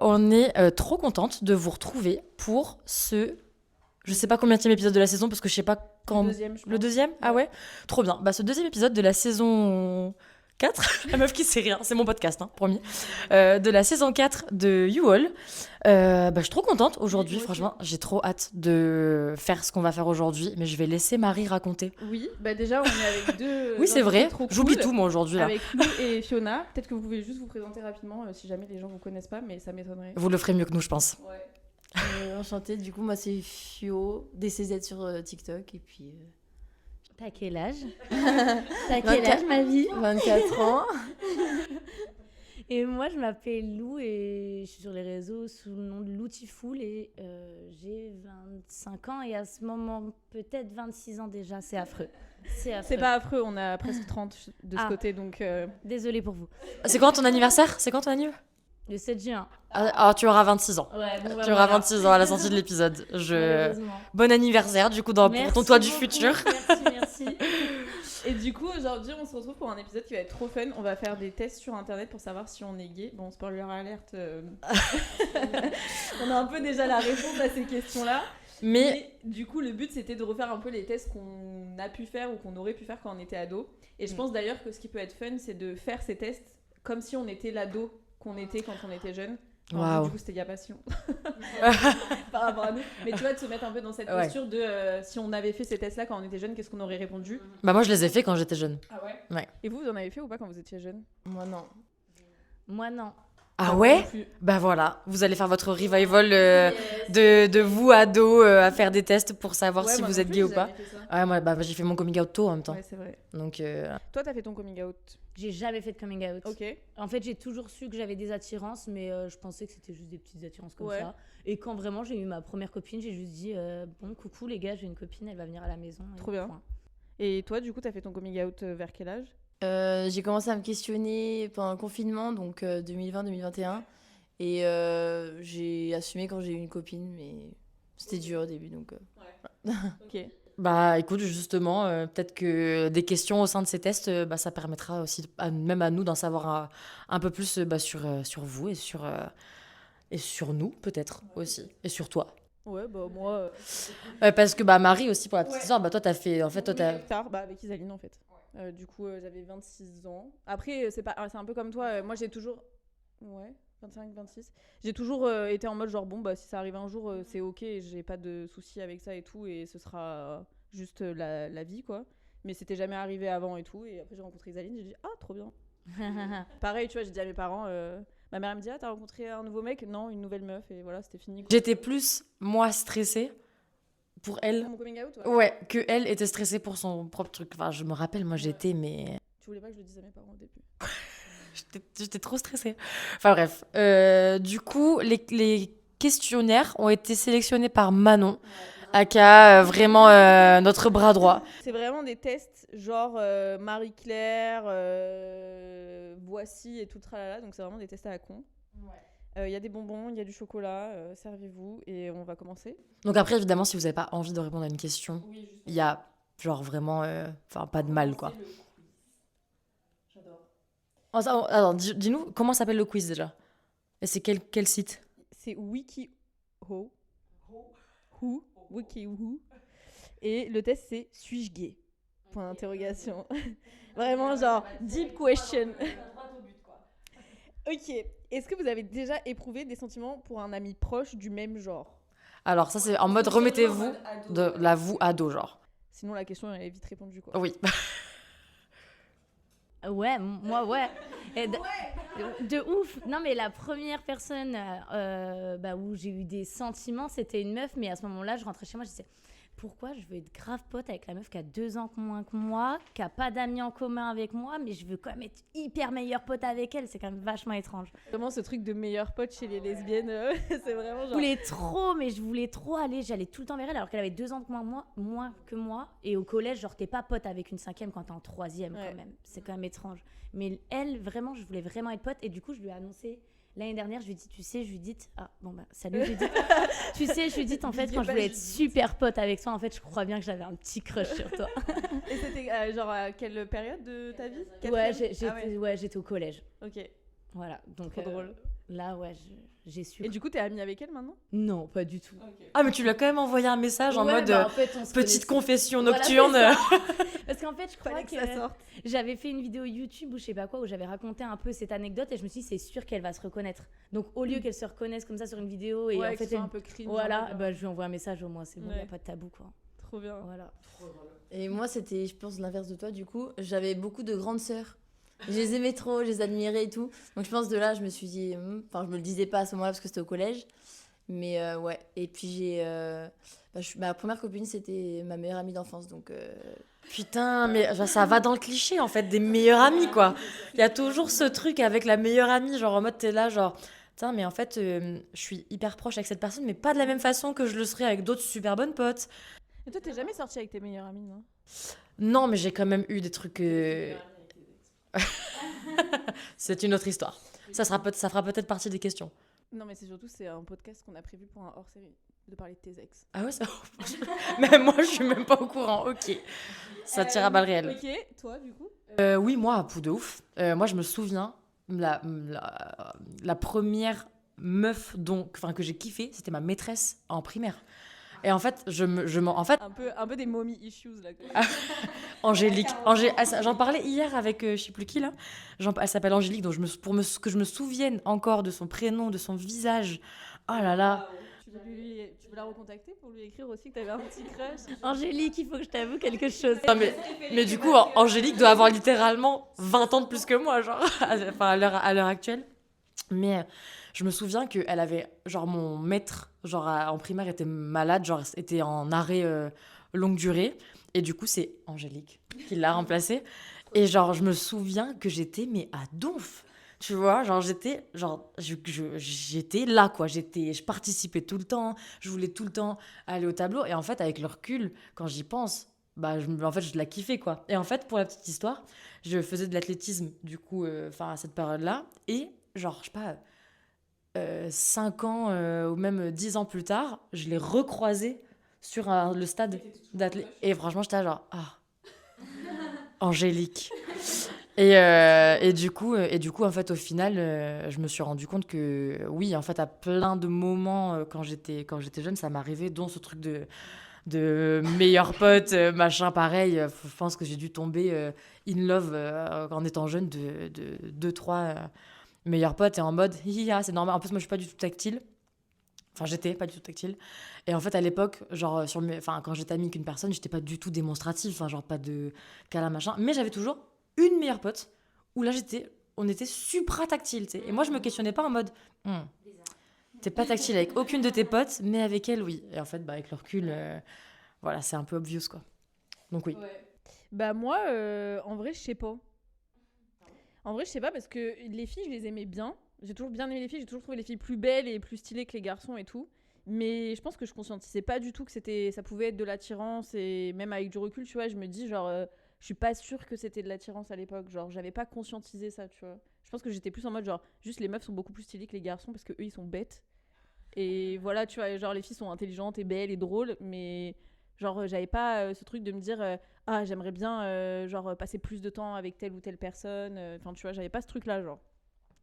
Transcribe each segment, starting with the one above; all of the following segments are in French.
on est trop contente de vous retrouver pour ce... Je sais pas combienième épisode de la saison, parce que je sais pas quand... Le deuxième, je pense. Le deuxième ? Ah ouais ? Trop bien. Bah, ce deuxième épisode de la saison 4, la meuf qui sait rien, c'est mon podcast, hein, promis, de la saison 4 de You All. Bah, je suis trop contente aujourd'hui, Oui, moi franchement. J'ai trop hâte de faire ce qu'on va faire aujourd'hui, mais je vais laisser Marie raconter. Oui, bah déjà, on est avec deux. Oui, c'est invités vrai. trop J'oublie cool, tout, moi, aujourd'hui. Là. Avec Lou et Fiona. Peut-être que vous pouvez juste vous présenter rapidement si jamais les gens vous connaissent pas, mais ça m'étonnerait. Vous le ferez mieux que nous, je pense. Ouais. Enchantée, du coup moi c'est Fio, DCZ sur TikTok et puis... T'as quel âge T'as quel âge, ma vie 24 ans. Et moi, je m'appelle Lou et je suis sur les réseaux sous le nom de Loutiful et j'ai 25 ans et à ce moment, peut-être 26 ans déjà. C'est affreux. C'est pas affreux, on a presque 30 de ce côté, donc... Désolée pour vous. C'est quand ton anniversaire ? C'est quand ton anniversaire ? Le 7 juin. Ah, tu auras 26 ans. Ouais, bon, Tu auras 26 ans à la sortie de l'épisode. Bon anniversaire, du coup, pour ton toit du futur. Merci. Et du coup, aujourd'hui, on se retrouve pour un épisode qui va être trop fun. On va faire des tests sur Internet pour savoir si on est gay. Bon, spoiler alerte. On a un peu déjà la réponse à ces questions-là. Mais du coup, le but, c'était de refaire un peu les tests qu'on a pu faire ou qu'on aurait pu faire quand on était ado. Et je pense d'ailleurs que ce qui peut être fun, c'est de faire ces tests comme si on était l'ado qu'on était quand on était jeune. Waouh. Du coup, c'était il y a pas si par rapport à nous. Mais tu vois, de se mettre un peu dans cette posture de si on avait fait ces tests-là quand on était jeune, qu'est-ce qu'on aurait répondu ? Bah moi, je les ai fait quand j'étais jeune. Ah ouais ? Ouais. Et vous en avez fait ou pas quand vous étiez jeune ? Moi non. Moi, non. Ah ouais ? Bah voilà, vous allez faire votre revival de vous, ados, à faire des tests pour savoir si vous êtes gay ou pas. Ouais, moi, j'ai fait mon coming out tôt en même temps. Ouais, c'est vrai. Donc, Toi, t'as fait ton coming out ? J'ai jamais fait de coming out. Ok. En fait, j'ai toujours su que j'avais des attirances, mais je pensais que c'était juste des petites attirances comme ça. Et quand vraiment j'ai eu ma première copine, j'ai juste dit bon, coucou les gars, j'ai une copine, elle va venir à la maison. Trop bien. Point. Et toi, du coup, t'as fait ton coming out vers quel âge ? J'ai commencé à me questionner pendant le confinement, donc 2020-2021. Et j'ai assumé quand j'ai eu une copine, mais c'était dur au début, donc... Ok. bah écoute, justement, peut-être que des questions au sein de ces tests, ça permettra aussi, même à nous, d'en savoir un peu plus sur vous et sur nous, peut-être aussi, et sur toi. Ouais, bah moi... Parce que Marie aussi, pour la petite histoire, toi, t'as fait... En fait, toi, t'as... Tard, avec Isaline, en fait. Du coup, j'avais 26 ans. Après, c'est un peu comme toi. Moi, j'ai toujours... Ouais, 25, 26. J'ai toujours été en mode genre, bon, bah si ça arrive un jour, c'est ok, j'ai pas de soucis avec ça et tout, et ce sera juste la vie, quoi. Mais c'était jamais arrivé avant et tout. Et après, j'ai rencontré Isaline, j'ai dit, ah, trop bien. Pareil, tu vois, j'ai dit à mes parents... Ma mère elle me dit, ah, t'as rencontré un nouveau mec ? Non, une nouvelle meuf, et voilà, c'était fini, quoi. J'étais plus, moi, stressée pour elle. Mon coming out, Ouais, que elle était stressée pour son propre truc. Enfin, je me rappelle, moi, j'étais, mais... Tu voulais pas que je le dise à mes parents au début ? J'étais trop stressée. Enfin bref. Du coup, les questionnaires ont été sélectionnés par Manon, aka vraiment notre bras droit. C'est vraiment des tests genre Marie-Claire, Voici et tout le tralala. Donc c'est vraiment des tests à la con. Il y a des bonbons, il y a du chocolat, servez-vous et on va commencer. Donc après, évidemment, si vous n'avez pas envie de répondre à une question, il y a genre vraiment pas de mal, quoi. Alors, dis-nous, comment s'appelle le quiz déjà ? Et c'est quel site ? C'est Wikiho. Wikiho. Et le test, c'est « Suis-je gay ?» Point d'interrogation. Vraiment, genre, deep question. Ok. Est-ce que vous avez déjà éprouvé des sentiments pour un ami proche du même genre ? Alors, ça, c'est en mode remettez-vous de la vous ado, genre. Sinon, la question, elle est vite répondue, quoi. Oui. Ouais, moi, ouais. Et de ouf. Non, mais la première personne où j'ai eu des sentiments, c'était une meuf. Mais à ce moment-là, je rentrais chez moi, je disais, pourquoi je veux être grave pote avec la meuf qui a 2 ans moins que moi, qui a pas d'amis en commun avec moi, mais je veux quand même être hyper meilleure pote avec elle. C'est quand même vachement étrange. Vraiment, ce truc de meilleure pote chez les lesbiennes, c'est vraiment genre... Je voulais trop aller. J'allais tout le temps vers elle, alors qu'elle avait 2 ans moins que moi. Et au collège, genre, t'es pas pote avec une 5e quand t'es en 3e, quand même. C'est quand même étrange. Mais elle, vraiment, je voulais vraiment être pote. Et du coup, je lui ai annoncé... L'année dernière, je lui ai dit, tu sais, salut, je lui ai dit, tu sais, je lui ai dit, en fait, quand je voulais être super pote avec toi, en fait, je crois bien que j'avais un petit crush sur toi. Et c'était genre à quelle période de ta vie ? J'étais au collège. Ok. Voilà, donc trop drôle. Là, ouais, j'ai su. Et du coup, t'es amie avec elle maintenant? Non, pas du tout. Ah, mais tu lui as quand même envoyé un message en Ouais, mode bah, en fait, on se petite connaissait. confession Voilà, nocturne. c'est ça. Parce qu'en fait, je crois Fallait que que ça sorte. j'avais fait une vidéo YouTube ou je sais pas quoi, où j'avais raconté un peu cette anecdote et je me suis dit, c'est sûr qu'elle va se reconnaître. Donc, au lieu qu'elle se reconnaisse comme ça sur une vidéo et Ouais, en que fait, ce soit elle... un peu cringe. Voilà, on va dire. bah, je lui envoie un message au moins, c'est bon, il Ouais. n'y a pas de tabou, quoi. Trop bien. Voilà. Et moi, c'était, je pense, l'inverse de toi, du coup. J'avais beaucoup de grandes sœurs. Je les aimais trop, je les admirais et tout. Donc, je pense de là, je me suis dit... Enfin, je me le disais pas à ce moment-là parce que c'était au collège. Mais ouais. Et puis, ma première copine, c'était ma meilleure amie d'enfance. Donc... Putain, mais genre, ça va dans le cliché en fait des meilleurs amis quoi. Il y a toujours ce truc avec la meilleure amie, genre en mode t'es là, genre, putain, mais en fait, je suis hyper proche avec cette personne, mais pas de la même façon que je le serais avec d'autres super bonnes potes. Et toi, t'es jamais sortie avec tes meilleures amies, non? Non, mais j'ai quand même eu des trucs. C'est une autre histoire. Ça fera peut-être partie des questions. Non, mais c'est surtout, c'est un podcast qu'on a prévu pour un hors-série, de parler de tes ex. Ah ouais, ça. Même moi, je suis même pas au courant. Ok. Ça tire à balles réelles. Ok, toi, du coup? Oui, moi, pou de ouf. Moi, je me souviens, la première meuf que j'ai kiffée, c'était ma maîtresse en primaire. Et en fait, en fait, Un peu des mommy issues, là. Angélique. J'en parlais hier avec je sais plus qui là. Elle s'appelle Angélique, donc que je me souvienne encore de son prénom, de son visage. Oh là là. Tu veux la recontacter pour lui écrire aussi que t'avais un petit crush? Angélique, il faut que je t'avoue quelque chose. Non, mais du coup, Angélique doit avoir littéralement 20 ans de plus que moi, genre, enfin, à l'heure actuelle. Mais je me souviens qu'elle avait, genre, mon maître, genre, en primaire, était malade, genre, était en arrêt longue durée. Et du coup, c'est Angélique qui l'a remplacée. Et genre, je me souviens que j'étais, mais à donf. Tu vois, genre, j'étais là, quoi. Je participais tout le temps. Je voulais tout le temps aller au tableau. Et en fait, avec le recul, quand j'y pense, bah, en fait, je la kiffais, quoi. Et en fait, pour la petite histoire, je faisais de l'athlétisme, du coup, à cette période-là. Et genre, je sais pas, 5 ans ou même 10 ans plus tard, je l'ai recroisée sur le stade d'athlétisme. Et franchement, j'étais là, genre, ah, Angélique. Et du coup, en fait, au final, je me suis rendu compte que, oui, en fait, à plein de moments, quand j'étais jeune, ça m'arrivait, dont ce truc de meilleur pote, machin pareil. Je pense que j'ai dû tomber in love en étant jeune de 2-3 meilleurs potes et en mode, hihi, c'est normal. En plus, moi, je suis pas du tout tactile. Enfin, j'étais pas du tout tactile. Et en fait, à l'époque, genre, quand j'étais amie avec une personne, j'étais pas du tout démonstrative. Enfin, genre, pas de câlin, machin. Mais j'avais toujours une meilleure pote où là, on était supra tactile, tu sais. Et moi, je me questionnais pas en mode, t'es pas tactile avec aucune de tes potes, mais avec elle, oui. Et en fait, bah, avec le recul, voilà, c'est un peu obvious, quoi. Donc, oui. Ouais. Bah, moi, en vrai, je sais pas. En vrai, je sais pas parce que les filles, je les aimais bien. J'ai toujours bien aimé les filles, j'ai toujours trouvé les filles plus belles et plus stylées que les garçons et tout. Mais je pense que je conscientisais pas du tout que ça pouvait être de l'attirance. Et même avec du recul, tu vois, je me dis, genre, je suis pas sûre que c'était de l'attirance à l'époque. Genre, j'avais pas conscientisé ça, tu vois. Je pense que j'étais plus en mode, genre, juste les meufs sont beaucoup plus stylées que les garçons parce que eux, ils sont bêtes. Et voilà, tu vois, genre, les filles sont intelligentes et belles et drôles. Mais, genre, j'avais pas ce truc de me dire, ah, j'aimerais bien, genre, passer plus de temps avec telle ou telle personne. Enfin, tu vois, j'avais pas ce truc-là, genre.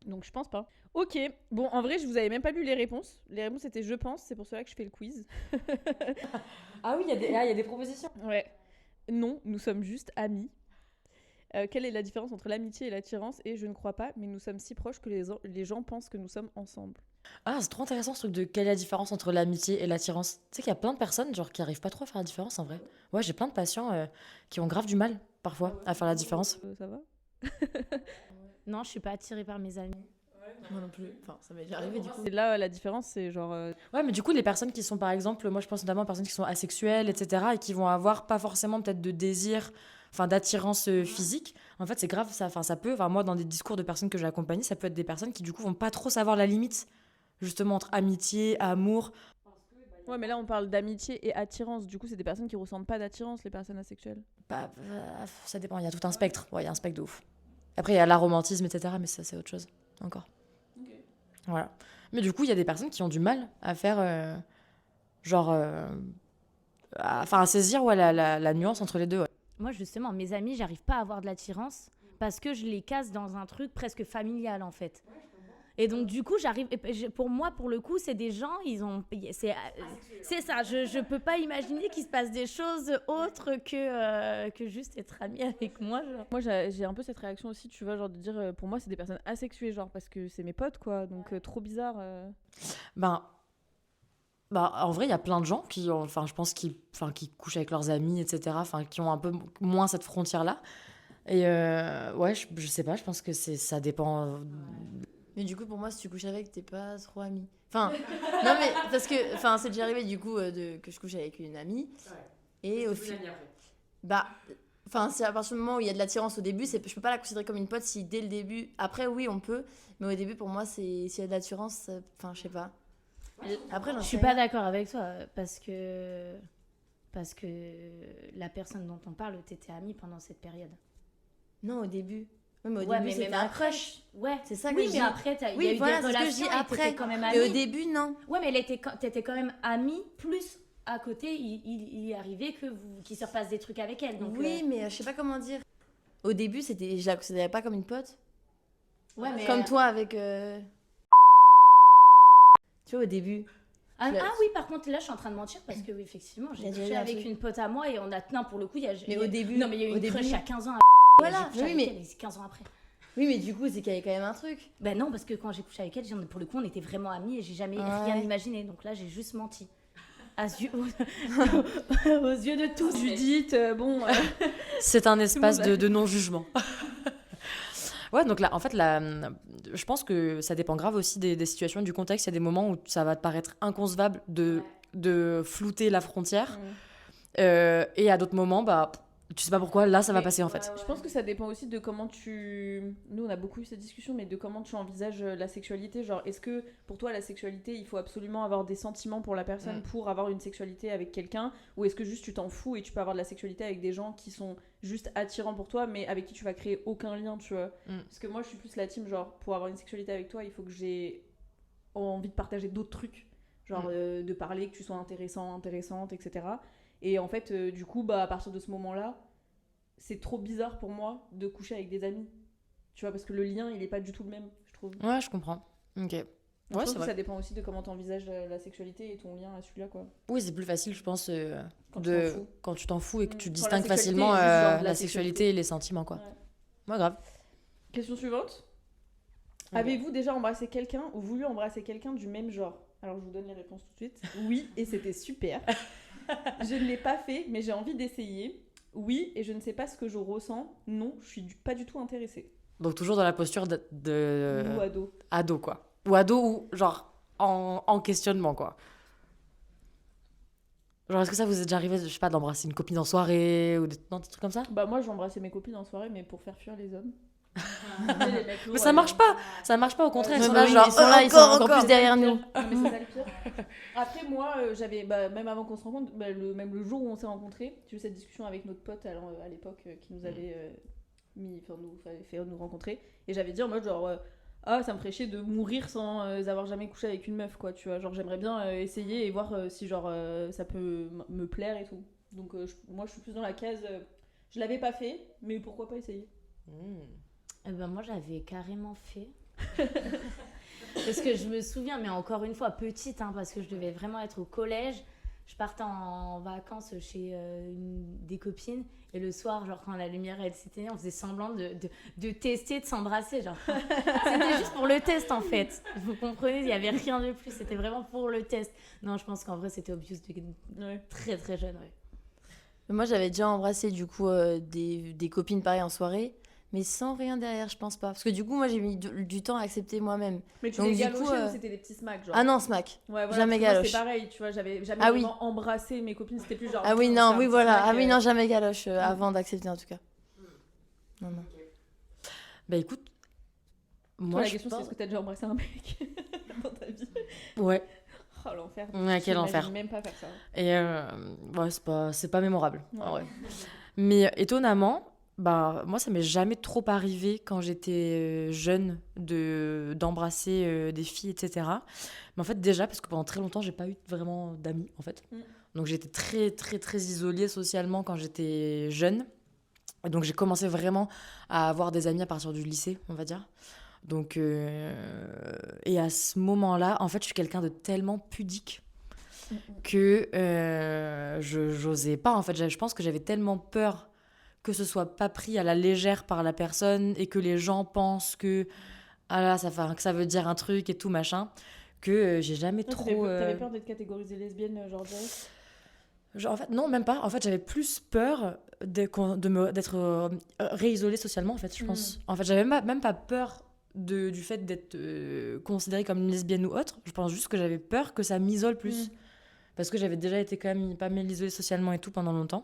Donc je pense pas. Ok, bon en vrai je vous avais même pas lu les réponses. Les réponses étaient je pense, c'est pour cela que je fais le quiz. Ah oui, il y a des propositions. Ouais. Non, nous sommes juste amis. Quelle est la différence entre l'amitié et l'attirance? Et je ne crois pas, mais nous sommes si proches que les gens pensent que nous sommes ensemble. Ah, c'est trop intéressant ce truc de quelle est la différence entre l'amitié et l'attirance. Tu sais qu'il y a plein de personnes genre, qui arrivent pas trop à faire la différence en vrai. Ouais, j'ai plein de patients qui ont grave du mal parfois à faire la différence. Ça va? Non, je suis pas attirée par mes amis. Moi non plus. Enfin, ça m'est déjà arrivé du coup. Et là la différence c'est genre... Ouais, mais du coup, les personnes qui sont par exemple, moi je pense notamment aux personnes qui sont asexuelles, etc., et qui vont avoir pas forcément peut-être de désir, enfin d'attirance physique, en fait c'est grave, ça peut, enfin moi dans des discours de personnes que j'ai accompagnées, ça peut être des personnes qui du coup vont pas trop savoir la limite, justement entre amitié, amour. Ouais mais là on parle d'amitié et attirance, du coup c'est des personnes qui ressentent pas d'attirance, les personnes asexuelles. Bah, ça dépend, il y a tout un spectre, ouais, il y a un spectre de ouf. Après il y a l'aromantisme, etc., mais ça c'est autre chose, encore. Voilà. Mais du coup, il y a des personnes qui ont du mal à faire, à saisir ouais, la nuance entre les deux. Ouais. Moi, justement, mes amis, j'arrive pas à avoir de l'attirance parce que je les casse dans un truc presque familial, en fait. Et donc, du coup, pour moi, pour le coup, c'est des gens, c'est ça. Je peux pas imaginer qu'il se passe des choses autres que juste être ami avec moi. Genre. Moi, j'ai un peu cette réaction aussi, tu vois, genre de dire, pour moi, c'est des personnes asexuées, genre, parce que c'est mes potes, quoi. Donc, trop bizarre. Ben, en vrai, il y a plein de gens qui, je pense, qui couchent avec leurs amis, etc. Enfin, qui ont un peu moins cette frontière-là. Et ouais, je sais pas, je pense que ça dépend. Mais du coup, pour moi, si tu couches avec, t'es pas trop ami. Enfin, non, mais parce que c'est déjà arrivé du coup que je couche avec une amie. Et au final. C'est à partir du moment où il y a de l'attirance au début, je peux pas la considérer comme une pote si dès le début. Après, oui, on peut. Mais au début, pour moi, s'il y a de l'attirance, je sais pas. Après, Je suis pas d'accord avec toi parce que la personne dont on parle, t'étais amie pendant cette période. Non, au début. Oui, mais au Ouais, début, mais c'était même un après, crush. Ouais, C'est ça que oui, je mais dis. après, il y Oui, a eu voilà, des c'est ce que je relations dis et après. t'étais quand même amie. Mais au début, non. Ouais, mais t'étais quand même amie, plus à côté, il est arrivé qu'il se repasse des trucs avec elle. Donc, Oui, mais je sais pas comment dire. Au début, je la considérais pas comme une pote. Ouais, mais Comme toi avec. Tu vois, au début. Ah oui, par contre, là, je suis en train de mentir parce que, oui, effectivement, j'ai Il y a couché déjà eu un avec truc. une pote à moi et on a. Non, pour le coup, Mais au début. Non, mais il y a eu au une début. crush à 15 ans. Voilà, J'ai couché oui, avec mais. elle et c'est 15 ans après. Oui, mais du coup, c'est qu'il y avait quand même un truc. Ben non, parce que quand j'ai couché avec elle, pour le coup, on était vraiment amis et j'ai jamais Ouais. rien imaginé. Donc là, j'ai juste menti. Aux yeux de tous. Judith, bon. C'est un espace Tout le monde de non-jugement. Ouais, donc là, en fait, je pense que ça dépend grave aussi des situations, du contexte. Il y a des moments où ça va te paraître inconcevable de flouter la frontière. Et à d'autres moments, tu sais pas pourquoi, là, ça va passer en fait. Je pense que ça dépend aussi de comment Nous, on a beaucoup eu cette discussion, mais de comment tu envisages la sexualité. Genre, est-ce que pour toi, la sexualité, il faut absolument avoir des sentiments pour la personne pour avoir une sexualité avec quelqu'un? Ou est-ce que juste tu t'en fous et tu peux avoir de la sexualité avec des gens qui sont juste attirants pour toi, mais avec qui tu vas créer aucun lien, tu vois? Parce que moi, je suis plus la team, genre, pour avoir une sexualité avec toi, il faut que j'ai envie de partager d'autres trucs. Genre, de parler, que tu sois intéressant, intéressante, etc. Et en fait, du coup, à partir de ce moment-là, c'est trop bizarre pour moi de coucher avec des amis. Tu vois, parce que le lien, il est pas du tout le même, je trouve. Ouais, je comprends. Ok. Je Ouais, pense c'est que vrai. ça dépend aussi de comment t'envisages la sexualité et ton lien à celui-là, quoi. Oui, c'est plus facile, je pense, Quand tu t'en fous. quand tu t'en fous et que tu Quand distingues la sexualité facilement est juste genre de la sexualité et les sentiments, quoi. Ouais, grave. Question suivante. Ok. Avez-vous déjà embrassé quelqu'un ou voulu embrasser quelqu'un du même genre? Alors, je vous donne les réponses tout de suite. Oui, et c'était super. Je ne l'ai pas fait, mais j'ai envie d'essayer. Oui, et je ne sais pas ce que je ressens. Non, je suis pas du tout intéressée. Donc toujours dans la posture Ou ado. ado, quoi. Ou ado ou genre en questionnement, quoi. Genre, est-ce que ça vous est déjà arrivé, je sais pas, d'embrasser une copine en soirée ou des trucs comme ça? Moi, j'ai embrassé mes copines en soirée, mais pour faire fuir les hommes. Mais ça marche pas! Ça marche pas, au contraire, ils sont bah là, oui, genre, ils sont là, ils sont encore plus derrière nous. Mais c'est ça le pire. Après, moi, j'avais, même avant qu'on se rencontre, même le jour où on s'est rencontrés, j'ai eu cette discussion avec notre pote à l'époque qui nous avait fait nous rencontrer. Et j'avais dit en mode genre, ça me ferait chier de mourir sans avoir jamais couché avec une meuf, quoi, tu vois. Genre, j'aimerais bien essayer et voir si genre ça peut me plaire et tout. Donc, moi, je suis plus dans la case, je l'avais pas fait, mais pourquoi pas essayer? Moi, j'avais carrément fait. Parce que je me souviens, mais encore une fois, petite, parce que je devais vraiment être au collège. Je partais en vacances chez des copines. Et le soir, genre quand la lumière elle s'éteignait, on faisait semblant de tester, de s'embrasser. Genre. C'était juste pour le test, en fait. Vous comprenez, il n'y avait rien de plus. C'était vraiment pour le test. Non, je pense qu'en vrai, c'était obvious très, très jeune. Ouais. Moi, j'avais déjà embrassé du coup des copines pareilles en soirée. Mais sans rien derrière, je pense pas. Parce que du coup, moi, j'ai mis du temps à accepter moi-même. Mais tu Donc, les du galochais coup, ou c'était des petits smacks, genre? Ah non, smack. Ouais, voilà, Jamais parce que moi, galoche. c'est pareil, tu vois, j'avais jamais Ah oui. vraiment embrassé mes copines, c'était plus genre... Ah oui, on non, fait oui, un voilà. petit snack, Ah oui, non, jamais galoche avant d'accepter en tout cas. Non, non. Bah écoute, Toi, moi la je question, c'est pense... est-ce que t'as déjà embrassé un mec dans ta vie? Ouais, Oh, l'enfer. Ouais, quel J'imagine enfer. même pas faire ça. et ouais, c'est pas mémorable, en Ouais. vrai. Mais étonnamment, moi ça m'est jamais trop arrivé quand j'étais jeune d'embrasser des filles, etc. Mais en fait déjà, parce que pendant très longtemps, j'ai pas eu vraiment d'amis, en fait. Donc j'étais très, très, très isolée socialement quand j'étais jeune. Et donc j'ai commencé vraiment à avoir des amis à partir du lycée, on va dire. Donc, et à ce moment-là, en fait, je suis quelqu'un de tellement pudique que j'osais pas. En fait, je pense que j'avais tellement peur que ce soit pas pris à la légère par la personne et que les gens pensent que ah là, que ça veut dire un truc et tout machin, que j'ai jamais trop. T'avais peur d'être catégorisée lesbienne, genre direct? En fait, non, même pas. En fait, j'avais plus peur d'être réisolée socialement, en fait, je pense. En fait, j'avais même pas peur du fait d'être considérée comme une lesbienne ou autre. Je pense juste que j'avais peur que ça m'isole plus. Parce que j'avais déjà été quand même pas mal isolée socialement et tout pendant longtemps.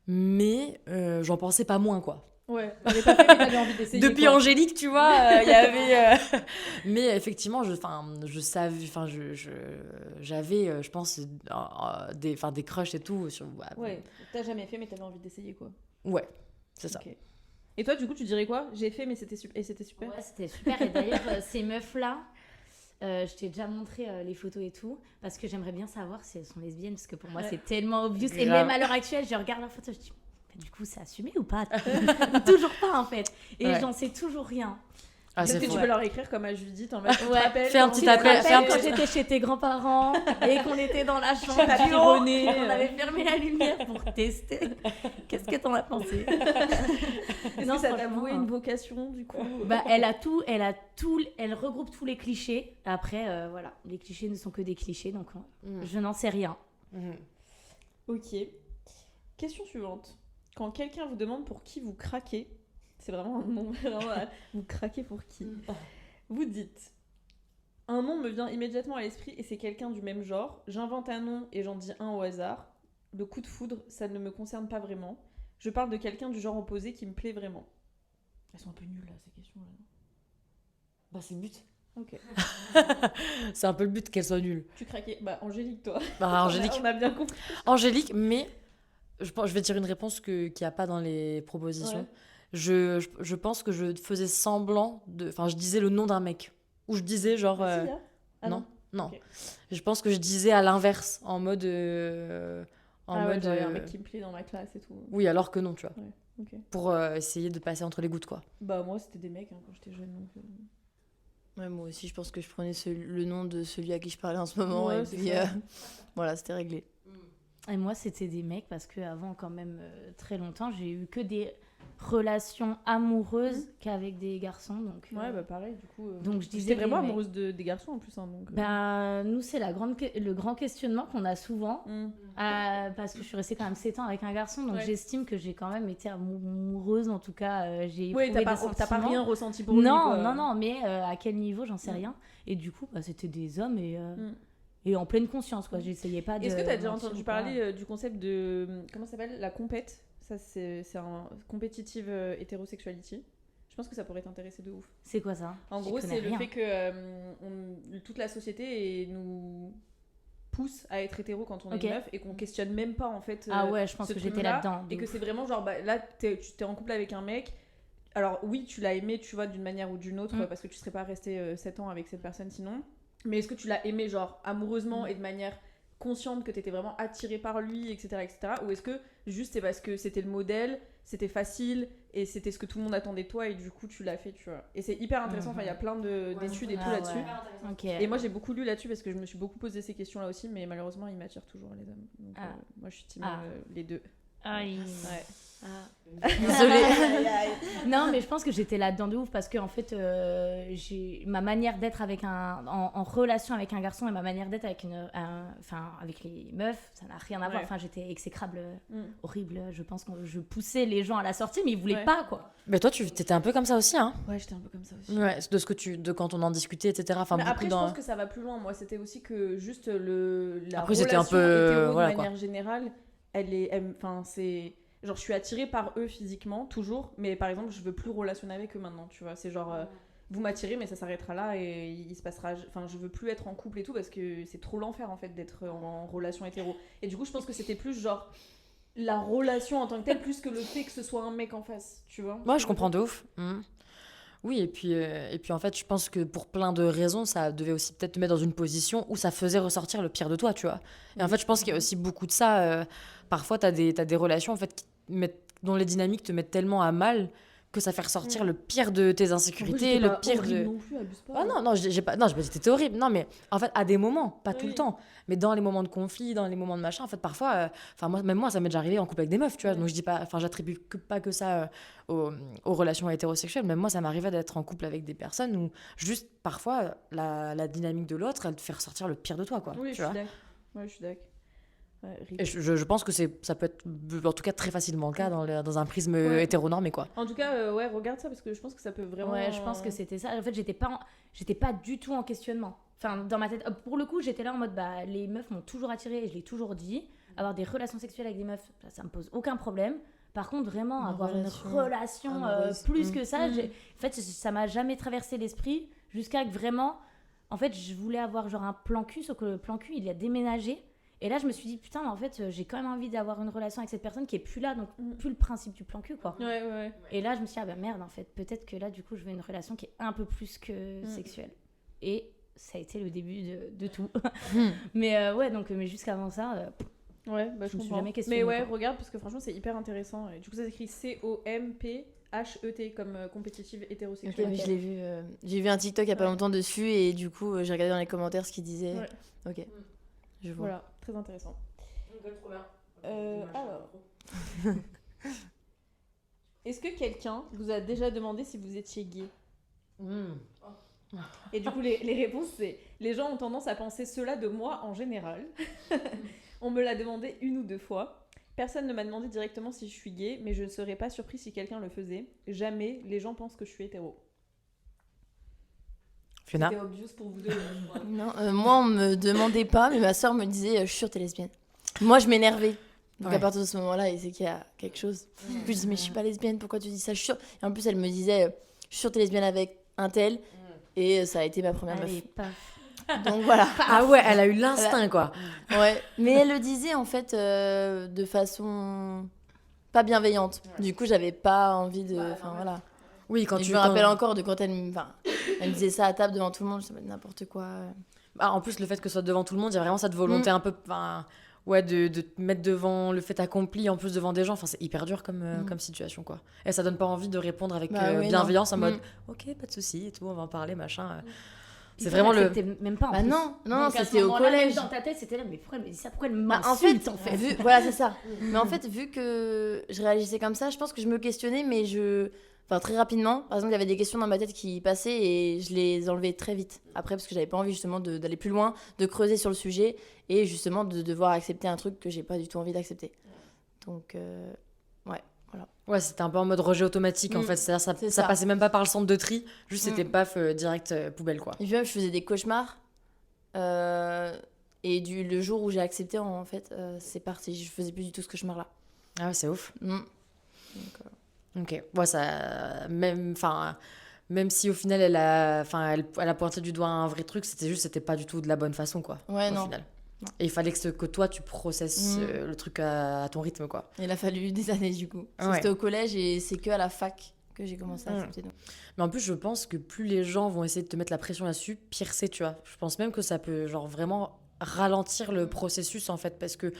Mais j'en pensais pas moins, quoi. Ouais, t'avais pas fait, mais t'avais envie d'essayer. Depuis quoi. Angélique, tu vois, il y avait. Mais effectivement, je savais, j'avais, je pense, des crushs et tout. Ouais, t'as jamais fait, mais t'avais envie d'essayer, quoi. Ouais, c'est ça. Ok. Et toi, du coup, tu dirais quoi? J'ai fait, mais c'était super. Ouais, c'était super. Et d'ailleurs, ces meufs-là, je t'ai déjà montré les photos et tout, parce que j'aimerais bien savoir si elles sont lesbiennes, parce que pour moi, c'est tellement obvious. Et Grave. même à l'heure actuelle, je regarde leurs photos, je dis, du coup, c'est assumé ou pas? Toujours pas, en fait. Et Ouais. j'en sais toujours rien. Ah, Est-ce c'est que fou. tu peux leur écrire comme à Judith en mode tu te Ouais. rappelles Fais un quand petit on appel, était fais un Quand petit- j'étais chez tes grands-parents et qu'on était dans la chambre Chez Papy du haut, René, on avait fermé la lumière pour tester. Qu'est-ce que t'en as pensé? Est-ce Non, que ça t'a franchement, voué une vocation du coup? Bah, elle regroupe tous les clichés. Après, voilà, les clichés ne sont que des clichés, donc je n'en sais rien. Ok. Question suivante. Quand quelqu'un vous demande pour qui vous craquez, c'est vraiment un nom, vraiment, vous craquez pour qui? Vous dites un nom me vient immédiatement à l'esprit et c'est quelqu'un du même genre. J'invente un nom et j'en dis un au hasard. Le coup de foudre, ça ne me concerne pas vraiment. Je parle de quelqu'un du genre opposé qui me plaît vraiment. Elles sont un peu nulles là, ces questions-là. Bah, c'est le but. Ok. C'est un peu le but qu'elle soit nulle. Tu craquais. Bah, Angélique, toi. Bah, Angélique. On a bien compris. Angélique, mais je vais dire une réponse qu'il n'y a pas dans les propositions. Ouais. Je pense que je faisais semblant de. Enfin, je disais le nom d'un mec. Ou je disais genre. Ah, si, hein. Ah non, non. Ok. Je pense que je disais à l'inverse, en mode. Ah ouais, genre, il y a un mec qui me plaît dans ma classe et tout. Oui, alors que non, tu vois. Ok. Pour essayer de passer entre les gouttes, quoi. Bah, moi, c'était des mecs hein, quand j'étais jeune. Donc, Ouais, moi aussi, je pense que je prenais le nom de celui à qui je parlais en ce moment. Ouais, et c'est puis, ça. voilà, c'était réglé. Et moi, c'était des mecs parce que avant quand même très longtemps, j'ai eu que des relations amoureuses qu'avec des garçons. Donc, Ouais, bah pareil, du coup. donc je disais j'étais vraiment les mecs. amoureuse des garçons en plus. Hein, donc, Ben, nous, c'est le grand questionnement qu'on a souvent. Parce que je suis restée quand même 7 ans avec un garçon, donc Ouais. j'estime que j'ai quand même été amoureuse, en tout cas, j'ai Ouais, éprouvé t'as des pas sentiments. rien ressenti pour lui. Non, quoi. non, mais à quel niveau, j'en sais rien. Et du coup, bah, c'était des hommes et en pleine conscience, quoi. J'essayais pas de. Est-ce que t'as déjà mentir entendu ou pas. parler du concept de. Comment ça s'appelle? La compète. Ça, c'est un competitive hétérosexuality. Je pense que ça pourrait t'intéresser de ouf. C'est quoi ça? En J'y gros, connais c'est le rien. fait que toute la société nous pousse à être hétéro quand on est Ok. une meuf et qu'on questionne même pas en fait. Ah ouais, je pense ce que j'étais truc-là, là-dedans. de Et que ouf. c'est vraiment genre, bah, là, tu t'es en couple avec un mec. Alors oui, tu l'as aimé, tu vois, d'une manière ou d'une autre, parce que tu serais pas resté 7 ans avec cette personne sinon. Mais est-ce que tu l'as aimé, genre, amoureusement et de manière consciente que t'étais vraiment attirée par lui, etc., etc. Ou est-ce que juste c'est parce que c'était le modèle, c'était facile, et c'était ce que tout le monde attendait de toi, et du coup tu l'as fait, tu vois. Et c'est hyper intéressant, enfin, il y a plein d'études et tout Ah là-dessus. ouais. Ok. Et moi j'ai beaucoup lu là-dessus parce que je me suis beaucoup posé ces questions-là aussi, mais malheureusement ils m'attirent toujours les hommes. Donc moi je suis team les deux. Aïe. Ouais. Désolée. Non, mais je pense que j'étais là-dedans de ouf parce que en fait, ma manière d'être avec en relation avec un garçon et ma manière d'être avec avec les meufs, ça n'a rien à voir. Ouais. Enfin, j'étais exécrable, horrible. Je pense que je poussais les gens à la sortie, mais ils voulaient Ouais. pas, quoi. Mais toi, t'étais un peu comme ça aussi, hein. Ouais, j'étais un peu comme ça aussi. Ouais, de quand on en discutait, etc. Enfin, Mais beaucoup après, je dans. pense que ça va plus loin. Moi, c'était aussi que juste la Après, c'était un relation peu, hétéro voilà, de quoi. manière générale, enfin, c'est genre je suis attirée par eux physiquement toujours, mais par exemple, je veux plus relationner avec eux maintenant. Tu vois, c'est genre vous m'attirez, mais ça s'arrêtera là et il se passera. Enfin, je veux plus être en couple et tout parce que c'est trop l'enfer en fait d'être en relation hétéro. Et du coup, je pense que c'était plus genre la relation en tant que telle plus que le fait que ce soit un mec en face. Tu vois. Moi, je comprends de ouf. Oui, et puis en fait, je pense que pour plein de raisons, ça devait aussi peut-être te mettre dans une position où ça faisait ressortir le pire de toi, tu vois. Et en fait, je pense qu'il y a aussi beaucoup de ça. Parfois, t'as des relations en fait, dont les dynamiques te mettent tellement à mal que ça fait ressortir le pire de tes insécurités, le pire de... Non plus, abuse pas. Ah non, j'ai pas dit que t'étais horrible. Non, mais en fait, à des moments, pas tout le Oui. temps. Mais dans les moments de conflit, dans les moments de machin, en fait, parfois, même moi, ça m'est déjà arrivé en couple avec des meufs, tu vois. Donc je dis pas, enfin, j'attribue pas que ça aux relations hétérosexuelles. Même moi, ça m'arrivait d'être en couple avec des personnes où juste parfois la dynamique de l'autre, elle te fait ressortir le pire de toi, quoi. Oui, tu je vois. suis d'accord. Ouais, je suis d'accord. Ouais, rip. Et je pense que ça peut être, en tout cas, très facilement le cas dans un prisme Ouais. hétéronormé, quoi. En tout cas, ouais, regarde ça parce que je pense que ça peut vraiment. Ouais, je pense que c'était ça. En fait, j'étais pas du tout en questionnement. Enfin, dans ma tête, pour le coup, j'étais là en mode, bah, les meufs m'ont toujours attirée et je l'ai toujours dit. Avoir des relations sexuelles avec des meufs, ça me pose aucun problème. Par contre, vraiment, Une avoir relation une relation amoureuse. plus que ça, Mm. en fait, ça m'a jamais traversé l'esprit jusqu'à que vraiment, en fait, je voulais avoir genre un plan cul, sauf que le plan cul, il a déménagé. Et là, je me suis dit, putain, mais en fait, j'ai quand même envie d'avoir une relation avec cette personne qui est plus là, donc plus le principe du plan cul, quoi. Ouais. Et là, je me suis dit, ah bah merde, en fait, peut-être que là, du coup, je veux une relation qui est un peu plus que sexuelle. Et ça a été le début de tout. Mais ouais, donc, mais jusqu'avant ça, Ouais, bah, Je je me suis comprends. jamais questionnée, Mais ouais, quoi. regarde, parce que franchement, c'est hyper intéressant. Et du coup, ça s'écrit COMPHET comme compétitive Ok, hétérosexuelle. oui, je l'ai vu. J'ai vu un TikTok il y a pas Ouais. longtemps dessus et du coup, j'ai regardé dans les commentaires ce qu'il disait. Ouais. Ok, je vois. Voilà, très intéressant. Alors. Est-ce que quelqu'un vous a déjà demandé si vous étiez gay? Et du coup, les réponses, c'est... Les gens ont tendance à penser cela de moi en général. On me l'a demandé 1 ou 2 fois. Personne ne m'a demandé directement si je suis gay, mais je ne serais pas surpris si quelqu'un le faisait. Jamais les gens pensent que je suis hétéro. Fiona. C'était obvious pour vous deux. je crois. Non, moi, on me demandait pas, mais ma soeur me disait je suis sûre, t'es lesbienne. Moi, je m'énervais. Donc Ouais. à partir de ce moment-là, il sait qu'il y a quelque chose. Puis je dis mais je suis pas lesbienne, pourquoi tu dis ça? Je suis sûre. Et en plus, elle me disait je suis sûre, t'es lesbienne avec un tel. Et ça a été ma première allez, meuf. paf. Donc voilà. Ah ouais, elle a eu l'instinct, quoi. Ouais. Mais elle le disait en fait de façon pas bienveillante. Du coup, j'avais pas envie de. Enfin voilà. Oui, quand Et tu je me rappelle encore de quand elle me disait ça à table devant tout le monde. Je me disais n'importe quoi. Bah, en plus, le fait que ce soit devant tout le monde, il y a vraiment cette volonté un peu. Ouais, de te mettre devant le fait accompli, en plus devant des gens. Enfin, c'est hyper dur comme situation, quoi. Et ça donne pas envie de répondre avec Bah oui, bienveillance non. en mode ok, pas de souci et tout, on va en parler, machin. Puis C'est toi, vraiment le. t'acceptais même pas en Bah plus. non, non, Donc, à ce c'était au moment-là, même collège. dans ta tête, c'était là, mais pourquoi elle me dit ça? Pourquoi elle Bah, en fait, m'insulte en fait? voilà, c'est ça. Mais en fait, vu que je réagissais comme ça, je pense que je me questionnais, mais enfin, très rapidement. Par exemple, il y avait des questions dans ma tête qui passaient et je les enlevais très vite. Après, parce que j'avais pas envie justement d'aller plus loin, de creuser sur le sujet et justement de devoir accepter un truc que j'ai pas du tout envie d'accepter. Donc, ouais, voilà. Ouais, c'était un peu en mode rejet automatique, en Mm. fait. C'est-à-dire, C'est ça ça. passait même pas par le centre de tri, juste c'était Mm. paf, direct poubelle, quoi. Et puis même, je faisais des cauchemars. Et le jour où j'ai accepté, en fait, c'est parti. Je faisais plus du tout ce cauchemar-là. Ah ouais, c'est ouf. Mm. Donc, Ok. Ouais, ça. Même si au final, elle a pointé du doigt un vrai truc, c'était pas du tout de la bonne façon, quoi. Ouais, au non. final. Non. Et il fallait que toi, tu processes le truc à ton rythme, quoi. Il a fallu des années du coup. Parce que Ouais. C'était au collège et c'est que à la fac que j'ai commencé à Mm. accepter. donc. Mais en plus, je pense que plus les gens vont essayer de te mettre la pression là-dessus, pire c'est, tu vois. Je pense même que ça peut, genre, vraiment ralentir le processus, en fait. Parce que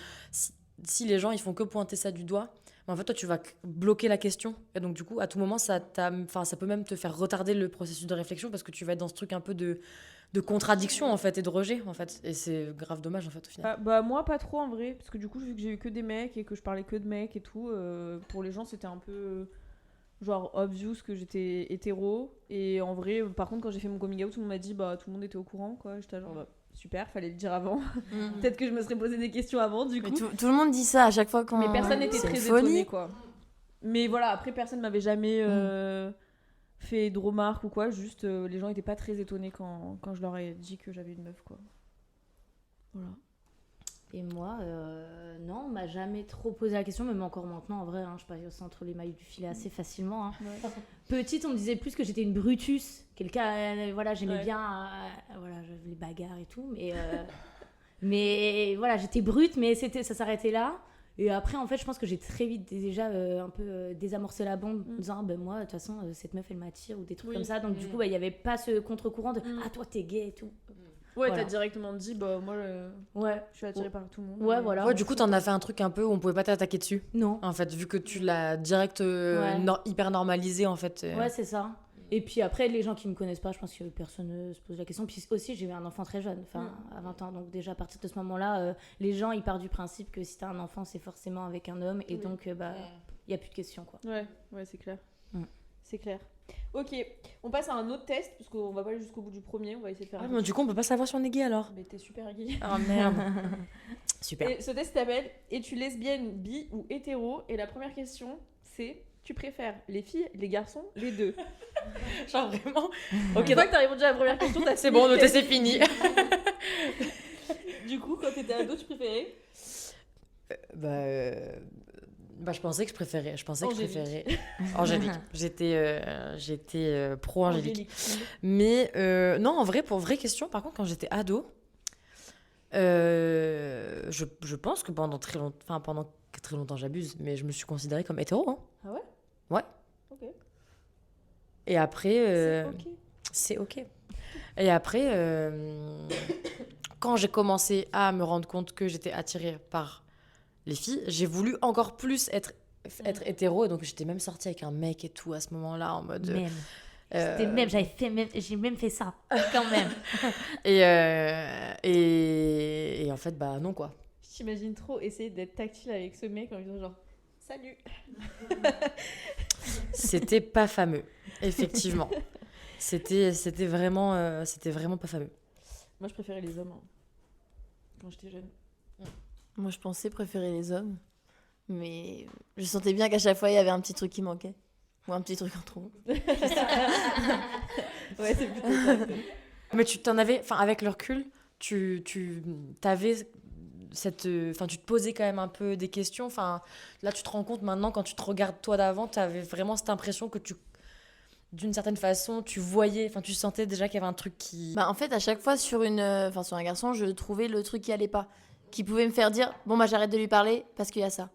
si les gens, ils font que pointer ça du doigt, mais en fait, toi, tu vas bloquer la question. Et donc, du coup, à tout moment, ça peut même te faire retarder le processus de réflexion parce que tu vas être dans ce truc un peu de contradiction, en fait, et de rejet, en fait. Et c'est grave dommage, en fait, au final. Bah moi pas trop en vrai, parce que du coup vu que j'ai eu que des mecs et que je parlais que de mecs et tout, pour les gens c'était un peu genre obvious que j'étais hétéro. Et en vrai par contre quand j'ai fait mon coming out tout le monde m'a dit bah tout le monde était au courant quoi. J'étais genre bah, super, fallait le dire avant. Peut-être que je me serais posé des questions avant du coup. Mais tout le monde dit ça à chaque fois quand. Mais personne n'était C'est très une folie. étonné quoi. Mais voilà, après personne m'avait jamais fait de remarques ou quoi, juste les gens étaient pas très étonnés quand je leur ai dit que j'avais une meuf quoi. Voilà. Et moi, non, on m'a jamais trop posé la question, même encore maintenant, en vrai, hein, je passe entre les mailles du filet assez facilement. Hein. Ouais. Petite, on me disait plus que j'étais une Brutus. Quelqu'un, voilà, j'aimais Ouais. bien, voilà, les bagarres et tout, mais voilà, j'étais brute, mais ça s'arrêtait là. Et après, en fait, je pense que j'ai très vite déjà un peu désamorcé la bombe en disant, ah, ben moi, de toute façon, cette meuf, elle m'attire ou des trucs Oui. comme ça. Donc, du coup, il n'y avait pas ce contre-courant de, ah, toi, t'es gay et tout. Ouais, Voilà. t'as directement dit, bah moi, Ouais. je suis attirée par tout le monde. Ouais, voilà. Ouais, du coup, t'en as fait un truc un peu où on pouvait pas t'attaquer dessus. Non. En fait, vu que tu l'as direct Ouais. hyper normalisé, en fait. Ouais, c'est ça. Et puis après, les gens qui me connaissent pas, je pense que personne ne se pose la question. Puis aussi, j'ai eu un enfant très jeune, enfin à 20 ans. Donc déjà, à partir de ce moment-là, les gens, ils partent du principe que si t'as un enfant, c'est forcément avec un homme. Et Oui. donc, il n'y a plus de questions, quoi. Ouais, c'est clair. Mm. C'est clair. Ok, on passe à un autre test, parce qu'on va pas aller jusqu'au bout du premier, on va essayer de faire Ah, un mais du coup, on peut pas savoir si on est gay alors. Mais t'es super gay. Ah merde. Super. Et ce test s'appelle Es-tu lesbienne, bi ou hétéro? Et la première question, c'est tu préfères les filles, les garçons, les deux? Genre vraiment. Ok, une fois que t'as répondu à la première question, t'as C'est fini bon, le noté, test. c'est fini. Du coup, quand t'étais ado, tu préférais? Bah, je pensais que je préférais. Angélique. Angélique. J'étais pro Angélique. Angélique. Mais non, en vrai, pour vraie question, par contre, quand j'étais ado, je pense que pendant très longtemps, enfin pendant très longtemps, j'abuse, mais je me suis considérée comme hétéro. Hein. Ah ouais? Ouais. Ok. Et après, C'est ok. c'est ok. Et après, quand j'ai commencé à me rendre compte que j'étais attirée par les filles, j'ai voulu encore plus être hétéro. Et donc, j'étais même sortie avec un mec et tout à ce moment-là, en mode. Même. euh, C'était même, j'ai même fait ça, quand même. et en fait, bah non, quoi. J'imagine trop essayer d'être tactile avec ce mec en lui disant genre salut. C'était pas fameux, effectivement. C'était vraiment pas fameux. Moi, je préférais les hommes hein, quand j'étais jeune. Moi, je pensais préférer les hommes. Mais je sentais bien qu'à chaque fois, il y avait un petit truc qui manquait. Ou un petit truc en trop. Ouais, c'est plutôt ça. Mais tu t'en avais, enfin, avec le recul, tu t'avais cette, enfin, tu te posais quand même un peu des questions. Enfin, là, tu te rends compte maintenant, quand tu te regardes toi d'avant, tu avais vraiment cette impression que d'une certaine façon, tu voyais, enfin, tu sentais déjà qu'il y avait un truc qui. Bah, en fait, à chaque fois, sur un garçon, je trouvais le truc qui allait pas. Qui pouvait me faire dire, bon, bah, j'arrête de lui parler parce qu'il y a ça.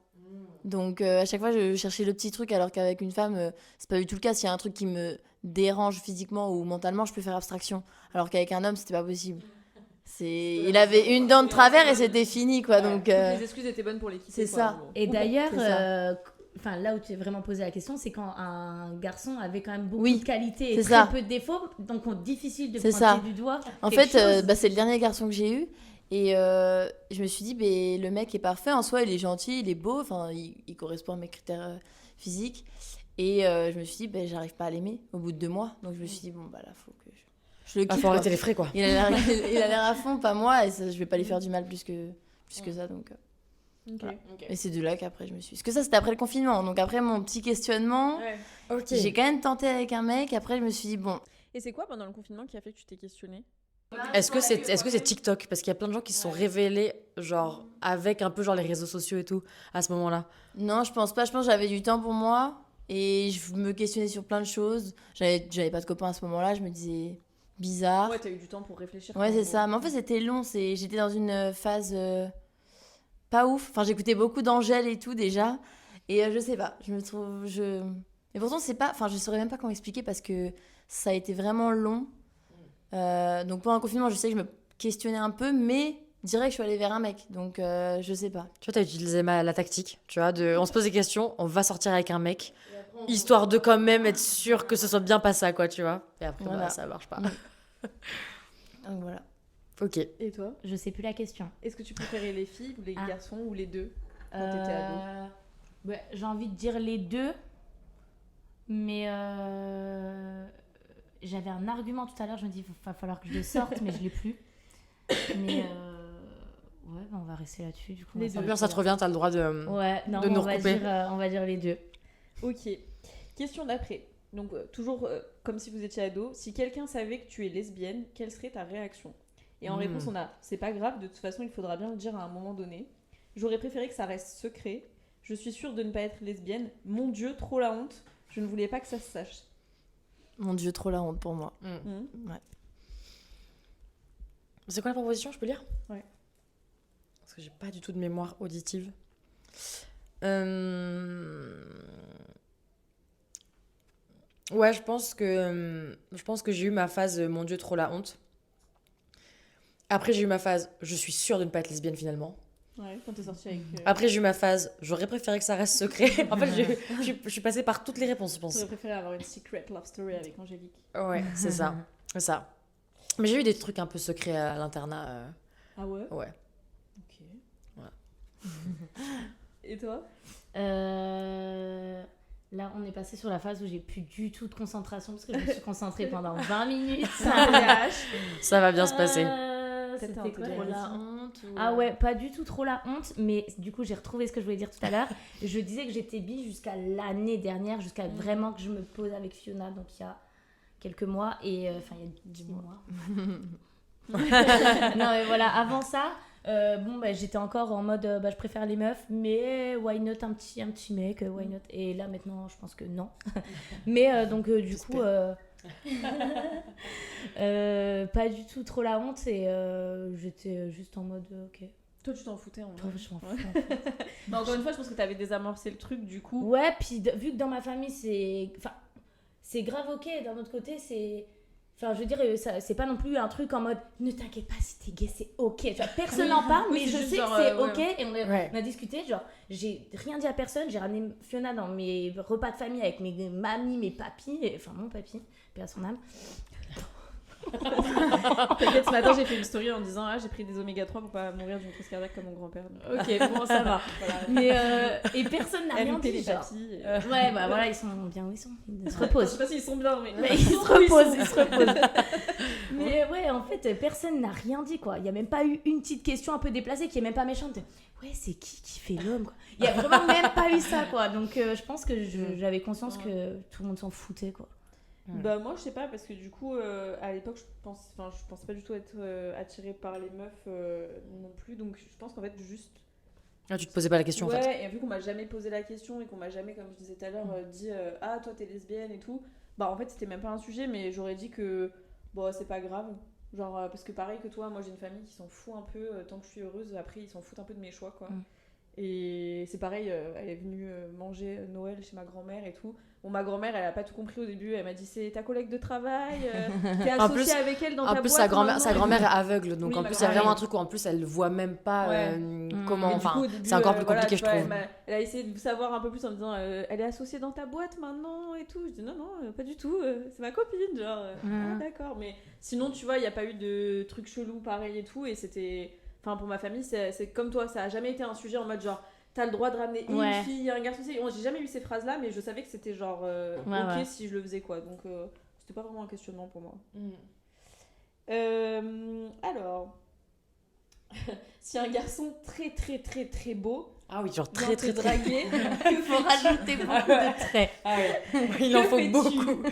Donc, à chaque fois, je cherchais le petit truc, alors qu'avec une femme, c'est pas du tout le cas. S'il y a un truc qui me dérange physiquement ou mentalement, je peux faire abstraction. Alors qu'avec un homme, c'était pas possible. Il avait une dent de travers et c'était fini, quoi. Donc, Toutes les excuses étaient bonnes pour les quitter. c'est quoi, ça. en gros. Et d'ailleurs, C'est ça. enfin là où tu as vraiment posé la question, c'est quand un garçon avait quand même beaucoup Oui, de qualités et c'est très ça. peu de défauts, donc difficile de C'est pointer ça. du doigt. En quelque fait, chose. bah, c'est le dernier garçon que j'ai eu. Et je me suis dit, le mec est parfait. En soi, il est gentil, il est beau. Enfin, il correspond à mes critères physiques. Et je me suis dit, j'arrive pas à l'aimer au bout de 2 mois. Donc je me suis dit, bon, bah là, faut que je le Ah, quitte. faut quoi. arrêter les frais, quoi. Il a l'air à fond, pas moi. Et ça, je vais pas lui faire du mal plus que ça. Donc, Ok. voilà. Et c'est de là qu'après, je me suis. Parce que ça, c'était après le confinement. Donc après mon petit questionnement, Ouais. Ok. j'ai quand même tenté avec un mec. Après, je me suis dit, bon. Et c'est quoi pendant le confinement qui a fait que tu t'es questionné? Est-ce que c'est TikTok? Parce qu'il y a plein de gens qui se sont révélés, genre, avec un peu genre les réseaux sociaux et tout, à ce moment-là. Non, je pense pas. Je pense que j'avais du temps pour moi et je me questionnais sur plein de choses. J'avais pas de copain à ce moment-là. Je me disais bizarre. Ouais, t'as eu du temps pour réfléchir. Ouais, en c'est gros. ça. Mais en fait, c'était long. J'étais dans une phase pas ouf. Enfin, j'écoutais beaucoup d'Angèle et tout déjà. Et je sais pas. Je me trouve. Mais pourtant, c'est pas. Enfin, je saurais même pas comment expliquer parce que ça a été vraiment long. Donc pendant le confinement, je sais que je me questionnais un peu, mais direct, je suis allée vers un mec. Donc je sais pas. Tu vois, t'as utilisé la tactique, tu vois, on se pose des questions, on va sortir avec un mec, histoire de quand même être sûr que ce soit bien pas ça, quoi, tu vois. Et après, Voilà. bah, ça marche pas. Donc voilà. Ok. Et toi? Je sais plus la question. Est-ce que tu préférais les filles ou les Ah. garçons ou les deux quand t'étais ado? Ouais, j'ai envie de dire les deux, mais j'avais un argument tout à l'heure, je me dis il va falloir que je le sorte, mais je l'ai plus. Mais ouais, bah, on va rester là-dessus. Du coup, Les on va deux. Bien, ça te revient, t'as le droit de. Ouais, non, de nous on va recouper. on va dire les deux. Ok. Question d'après. Donc, toujours comme si vous étiez ado. Si quelqu'un savait que tu es lesbienne, quelle serait ta réaction? Et en réponse, on a c'est pas grave, de toute façon, il faudra bien le dire à un moment donné. J'aurais préféré que ça reste secret. Je suis sûre de ne pas être lesbienne. Mon Dieu, trop la honte. Je ne voulais pas que ça se sache. Mon Dieu, trop la honte pour moi. C'est quoi la proposition, je peux lire? Ouais. Parce que j'ai pas du tout de mémoire auditive. Ouais, je pense que j'ai eu ma phase mon Dieu, trop la honte. Après, j'ai eu ma phase, je suis sûre de ne pas être lesbienne finalement. Ouais, quand t'es sortie avec. Après, j'ai eu ma phase, j'aurais préféré que ça reste secret. En fait, je suis passée par toutes les réponses, je pense. J'aurais préféré avoir une secret love story avec Angélique. Ouais, c'est ça. C'est ça. Mais j'ai eu des trucs un peu secrets à l'internat. Ah ouais? Ouais. Ok. Ouais. Et toi? Là, on est passé sur la phase où j'ai plus du tout de concentration parce que je me suis concentrée pendant 20 minutes. Ça va bien se passer. Peut-être C'était quoi, trop La honte Ah ouais, pas du tout trop la honte, mais du coup j'ai retrouvé ce que je voulais dire tout à l'heure. Je disais que j'étais bi jusqu'à l'année dernière, jusqu'à vraiment que je me pose avec Fiona, donc il y a quelques mois, et enfin il y a 10 mois. Non mais voilà, avant ça, j'étais encore en mode je préfère les meufs, mais why not un petit mec, why not. Et là maintenant je pense que non. Mais donc du coup... pas du tout trop la honte et j'étais juste en mode ok. Toi, tu t'en foutais en vrai. Je m'en fous. Mais encore une fois, je pense que t'avais désamorcé le truc du coup. Ouais, puis vu que dans ma famille c'est grave ok, d'un autre côté c'est. Enfin, je veux dire, c'est pas non plus un truc en mode ne t'inquiète pas si t'es gay, c'est ok. Tu vois, personne n'en parle, Oui, mais c'est je juste sais genre, que c'est ouais. ok. Et on a discuté, genre, j'ai rien dit à personne. J'ai ramené Fiona dans mes repas de famille avec mes mamies, mes papis, enfin mon papy, paix à son âme. T'inquiète, ce matin j'ai fait une story en disant j'ai pris des oméga 3 pour pas mourir d'une crise cardiaque comme mon grand-père. Donc, Ok, bon, ça va. voilà. Mais, et personne n'a rien Inviter dit, les genre. papis. Ouais, bah voilà, ils sont bien où ils sont. Ils se Je reposent. sais pas s'ils sont bien, mais. Mais ils se reposent. Mais ouais, en fait, personne n'a rien dit, quoi. Il y a même pas eu une petite question un peu déplacée qui est même pas méchante. Ouais, c'est qui fait l'homme, quoi. Il y a vraiment même pas eu ça, quoi. Donc, je pense que j'avais conscience que tout le monde s'en foutait, quoi. Bah moi je sais pas parce que du coup à l'époque je pensais pas du tout être attirée par les meufs non plus, donc je pense qu'en fait juste Ah, tu te posais pas la question en fait. ouais, et vu qu'on m'a jamais posé la question et qu'on m'a jamais, comme je disais tout à l'heure, dit ah toi t'es lesbienne et tout, bah en fait c'était même pas un sujet, mais j'aurais dit que bon c'est pas grave, genre parce que pareil que toi, moi j'ai une famille qui s'en fout un peu, tant que je suis heureuse, après ils s'en foutent un peu de mes choix quoi. Et c'est pareil, elle est venue manger Noël chez ma grand-mère et tout. Bon, ma grand-mère, elle a pas tout compris au début. Elle m'a dit c'est ta collègue de travail, t'es associée plus- avec elle dans En ta plus, boîte. sa grand-mère est aveugle, donc Oui, en ma plus, il y a grand-mère, vraiment oui. un truc où en plus, elle voit même pas Ouais. comment. Et du coup, Enfin, au début, c'est encore plus voilà, compliqué, tu vois, je trouve. elle a essayé de savoir un peu plus en me disant elle est associée dans ta boîte maintenant et tout. Je dis non, pas du tout, c'est ma copine, genre. Ah, d'accord, mais sinon, tu vois, il n'y a pas eu de trucs chelous pareil et tout. Et c'était. Enfin, pour ma famille, c'est comme toi, ça a jamais été un sujet en mode genre. T'as le droit de ramener une fille, un garçon. J'ai jamais eu ces phrases-là, mais je savais que c'était genre ok si je le faisais quoi. Donc c'était pas vraiment un questionnement pour moi. Alors, si un garçon très très très très beau. Ah oui, genre vient très te très très. draguer, Il faut rajouter beaucoup de traits. Ah ouais. Il en que faut fais-tu beaucoup.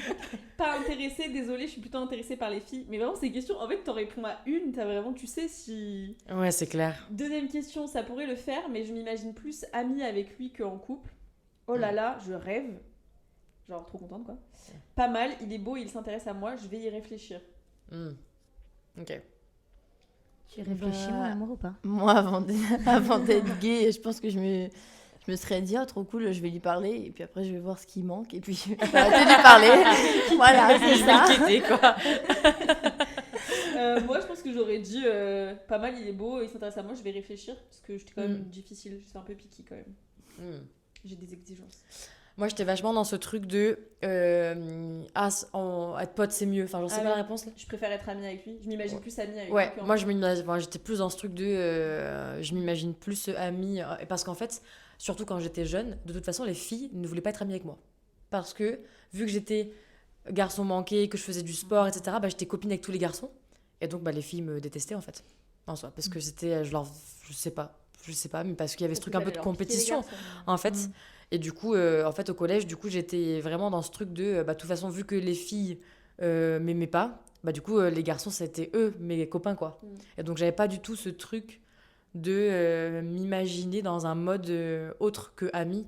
Pas intéressée, désolée, je suis plutôt intéressée par les filles. Mais vraiment, ces questions, en fait, t'en réponds à une, t'as vraiment, tu sais si. Ouais, c'est clair. Deuxième question, ça pourrait le faire, mais je m'imagine plus amie avec lui qu'en couple. Oh là là, je rêve. Genre, trop contente quoi. Pas mal, il est beau, il s'intéresse à moi, je vais y réfléchir. Ok. Tu réfléchis, mon amour, ou pas? Moi, avant d'être gay, je pense que je me serais dit, oh, trop cool, je vais lui parler, et puis après, je vais voir ce qui manque, et puis je vais arrêter de lui parler. Voilà, c'est Je vais ça. inquiéter, quoi. Moi, je pense que j'aurais dit pas mal, il est beau, il s'intéresse à moi, je vais réfléchir, parce que j'étais quand même difficile, j'étais un peu picky quand même. J'ai des exigences. Moi, j'étais vachement dans ce truc de être pote, c'est mieux. Enfin, je sais pas la réponse là. Je préfère être amie avec lui, je m'imagine plus amie avec Ouais, lui. moi j'étais plus dans ce truc de je m'imagine plus amie parce qu'en fait, surtout quand j'étais jeune, de toute façon les filles ne voulaient pas être amies avec moi parce que vu que j'étais garçon manqué, que je faisais du sport, etc., bah, j'étais copine avec tous les garçons et donc bah, les filles me détestaient en fait en soi parce que c'était je sais pas mais parce qu'il y avait ce truc un peu de compétition en fait. Et du coup, en fait, au collège, du coup, j'étais vraiment dans ce truc de, de toute façon, vu que les filles m'aimaient pas, bah du coup, les garçons, c'était eux, mes copains, quoi. Et donc, j'avais pas du tout ce truc de m'imaginer dans un mode autre que ami,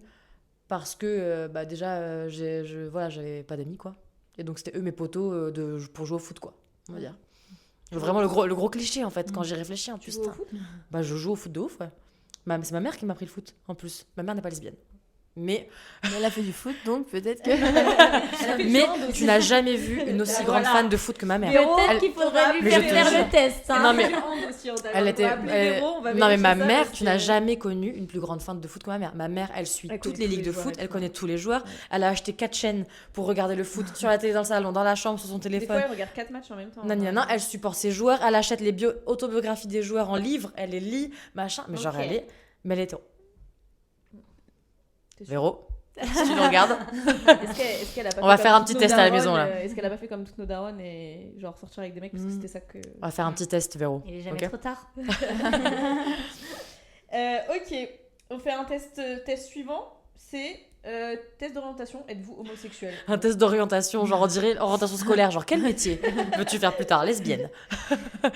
parce que, déjà, j'avais pas d'amis, quoi. Et donc, c'était eux mes potos pour jouer au foot, quoi, on va dire. Vraiment, le gros cliché, en fait, quand j'y réfléchis, en plus. Tu joues au foot ? Bah, je joue au foot de ouf, ouais. C'est ma mère qui m'a pris le foot, en plus. Ma mère n'est pas lesbienne. Mais Elle a fait du foot, donc peut-être que. mais tu n'as jamais vu une aussi grande fan de foot que ma mère. Peut-être Elle- qu'il faudrait lui Mais faire je te faire jure. le test. Hein. Non, mais elle était. elle... Non, mais ma mère, tu n'as jamais connu une plus grande fan de foot que ma mère. Ma mère, elle suit Elle toutes connaît les tous ligues les de joueurs foot, et elle tout. connaît tous les joueurs. Elle a acheté 4 chaînes pour regarder le foot sur la télé dans le salon, dans la chambre, sur son Des téléphone. fois, elle regarde 4 matchs en même temps. Nanana, elle supporte ses joueurs, elle achète les autobiographies des joueurs en livre, elle les lit, machin. Mais genre, Ok. elle est hétéro. T'es sûre Véro, si tu nous regardes. Est-ce qu'elle a pas On va fait faire comme un petit toutes nos test à la darons, maison, là. Est-ce qu'elle a pas fait comme toutes nos darons et genre sortir avec des mecs parce que c'était ça que. On va faire un petit test, Véro. Il est jamais Ok. trop tard. Ok, on fait un test suivant. C'est test d'orientation. Êtes-vous homosexuel? Un test d'orientation, genre on dirait orientation scolaire, genre quel métier veux-tu faire plus tard? Lesbienne. Alors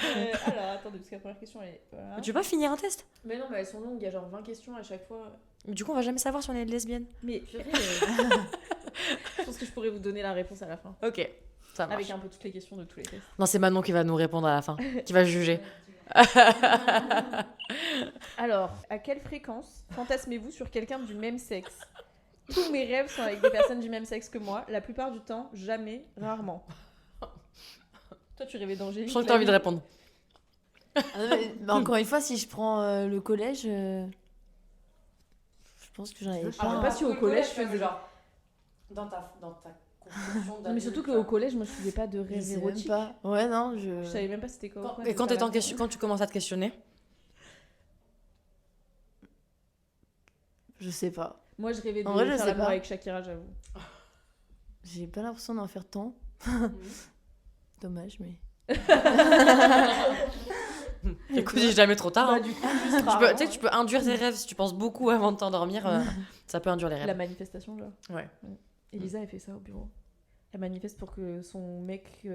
attendez, parce que la première question elle est. Voilà. Tu veux pas finir un test? Mais non, mais elles sont longues, il y a genre 20 questions à chaque fois. Du coup, on va jamais savoir si on est lesbienne. Mais purée, je pense que je pourrais vous donner la réponse à la fin. Ok, ça marche. Avec un peu toutes les questions de tous les tests. Non, c'est Manon qui va nous répondre à la fin, qui va juger. Alors, à quelle fréquence fantasmez-vous sur quelqu'un du même sexe? Tous mes rêves sont avec des personnes du même sexe que moi. La plupart du temps, jamais, rarement. Toi, tu rêvais d'Angélique. Je sens que t'as envie de répondre. Encore une fois, si je prends le collège, je pense que j'en avais Ah, mais pas. pas si au collège, je faisais genre. Dans ta construction Non, mais surtout qu'au collège, moi, je faisais pas de Je rêves sais même érotiques. pas. Ouais, non, Je savais même pas c'était quoi. Et quand, quand tu commences à te questionner, Je sais pas. Moi, je rêvais de En vrai, je faire sais l'amour pas. avec Shakira, j'avoue. J'ai pas l'impression d'en faire tant. Dommage, mais. écoute, il est jamais trop tard. Bah, hein. du coup, juste Tu peux, rarement, tu sais que tu peux induire tes rêves si tu penses beaucoup avant de t'endormir. Ça peut induire les La rêves. manifestation, genre. Ouais. Elisa a fait ça au bureau. Elle manifeste pour que son mec,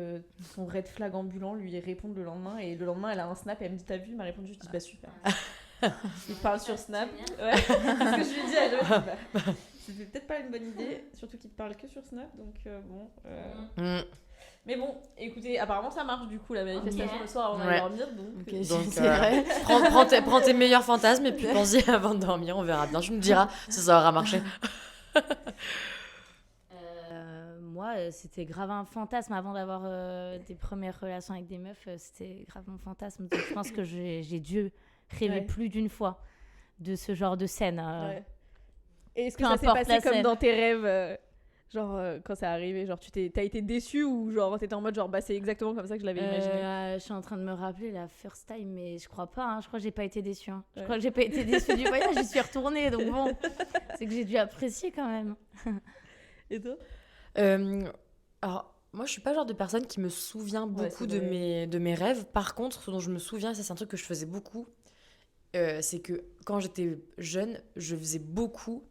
son red flag ambulant, lui réponde le lendemain. Et le lendemain, elle a un snap et elle me dit: t'as vu? Il m'a répondu. Je dis: bah super. Il parle sur Snap. Ouais. C'est ce que je lui ai dit à l'autre. Bah, c'était peut-être pas une bonne idée, surtout qu'il te parle que sur Snap. Donc bon. Mm. Mais bon, écoutez, apparemment ça marche du coup la manifestation Ok. le soir avant d'aller Ouais. dormir. Donc, Ok, Donc, c'est vrai. prends tes meilleurs fantasmes et puis pense-y avant de dormir, on verra bien. Tu me diras si ça aura marché. Moi, c'était grave un fantasme avant d'avoir des premières relations avec des meufs. C'était grave mon fantasme. Donc, je pense que j'ai dû rêver Ouais. plus d'une fois de ce genre de scène. ouais. Et est-ce que peu ça s'est importe passé la comme scène. dans tes rêves genre quand c'est arrivé, genre t'as été déçu ou genre t'étais en mode genre bah c'est exactement comme ça que je l'avais imaginé. Je suis en train de me rappeler la first time, mais je crois pas. Hein. Je crois que j'ai pas été déçue. Hein. Je Ouais. crois que j'ai pas été déçue du voyage. J'y suis retournée, donc bon, c'est que j'ai dû apprécier quand même. Et toi? Alors, moi, je suis pas le genre de personne qui me souvient beaucoup c'est vrai. de mes rêves. Par contre, ce dont je me souviens, ça c'est un truc que je faisais beaucoup, c'est que quand j'étais jeune, je faisais beaucoup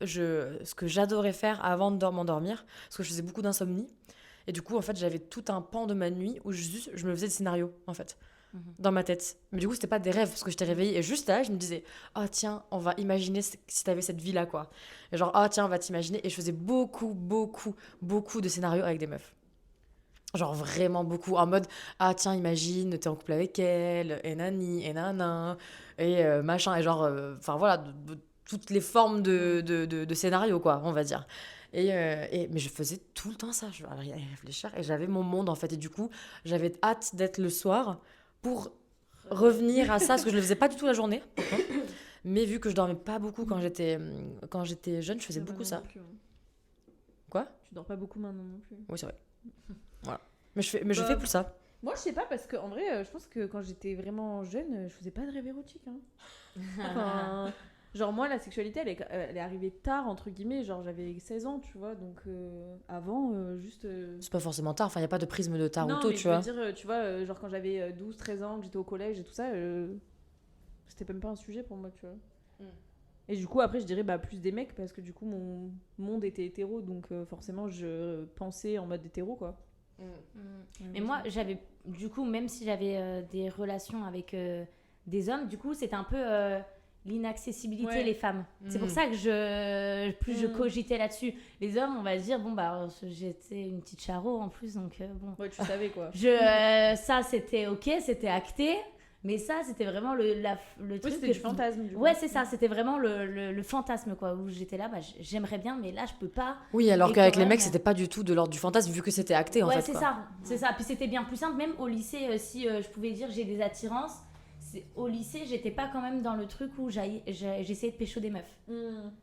ce que j'adorais faire avant de m'endormir, parce que je faisais beaucoup d'insomnie. Et du coup, en fait, j'avais tout un pan de ma nuit où je me faisais des scénarios, en fait, dans ma tête. Mais du coup, c'était pas des rêves, parce que j'étais réveillée. Et juste là, je me disais, ah tiens, on va imaginer si t'avais cette vie-là, quoi. Et genre, ah tiens, on va t'imaginer. Et je faisais beaucoup, beaucoup, beaucoup de scénarios avec des meufs. Genre vraiment beaucoup. En mode, ah tiens, imagine, t'es en couple avec elle, et nani, et nanan, et machin. Et genre, enfin voilà, toutes les formes de scénarios, quoi, on va dire. Mais je faisais tout le temps ça, je allais y réfléchir. Et j'avais mon monde, en fait. Et du coup, j'avais hâte d'être le soir pour revenir à ça, parce que je le faisais pas du tout la journée. Pourtant. Mais vu que je dormais pas beaucoup quand j'étais jeune, je faisais beaucoup ça. Quoi? Tu dors pas beaucoup maintenant non plus. Oui, c'est vrai. Voilà. Mais je fais plus ça. Moi je sais pas parce que en vrai je pense que quand j'étais vraiment jeune je faisais pas de rêve érotique. Hein. Enfin, genre moi la sexualité elle est arrivée tard entre guillemets, genre j'avais 16 ans tu vois donc avant juste. C'est pas forcément tard, enfin, il n'y a pas de prisme de tard Non, ou tôt, mais tu je veux vois. dire, tu vois, genre quand j'avais 12-13 ans, que j'étais au collège et tout ça, c'était même pas un sujet pour moi, tu vois. Et du coup, après, je dirais bah, plus des mecs, parce que du coup, mon monde était hétéro, donc forcément, je pensais en mode hétéro, quoi. Mais moi, j'avais, du coup, même si j'avais des relations avec des hommes, du coup, c'était un peu l'inaccessibilité, Ouais. les femmes. C'est pour ça que je cogitais là-dessus. Les hommes, on va se dire, bon, bah, j'étais une petite charo en plus, donc bon. Ouais, tu savais, quoi. Ça, c'était ok, c'était acté. Mais ça, c'était vraiment le Oui, truc c'était que du fantasme, du coup. Ouais, c'est ça, c'était vraiment le fantasme, quoi, où j'étais là, j'aimerais bien, mais là, je peux pas. Oui, alors Et qu'avec quand les même, mecs, c'était pas du tout de l'ordre du fantasme, vu que c'était acté, en ouais, fait, c'est quoi. ça, c'est ça. Puis c'était bien plus simple, même au lycée, si je pouvais dire j'ai des attirances, au lycée, j'étais pas quand même dans le truc où j'essayais de pécho des meufs.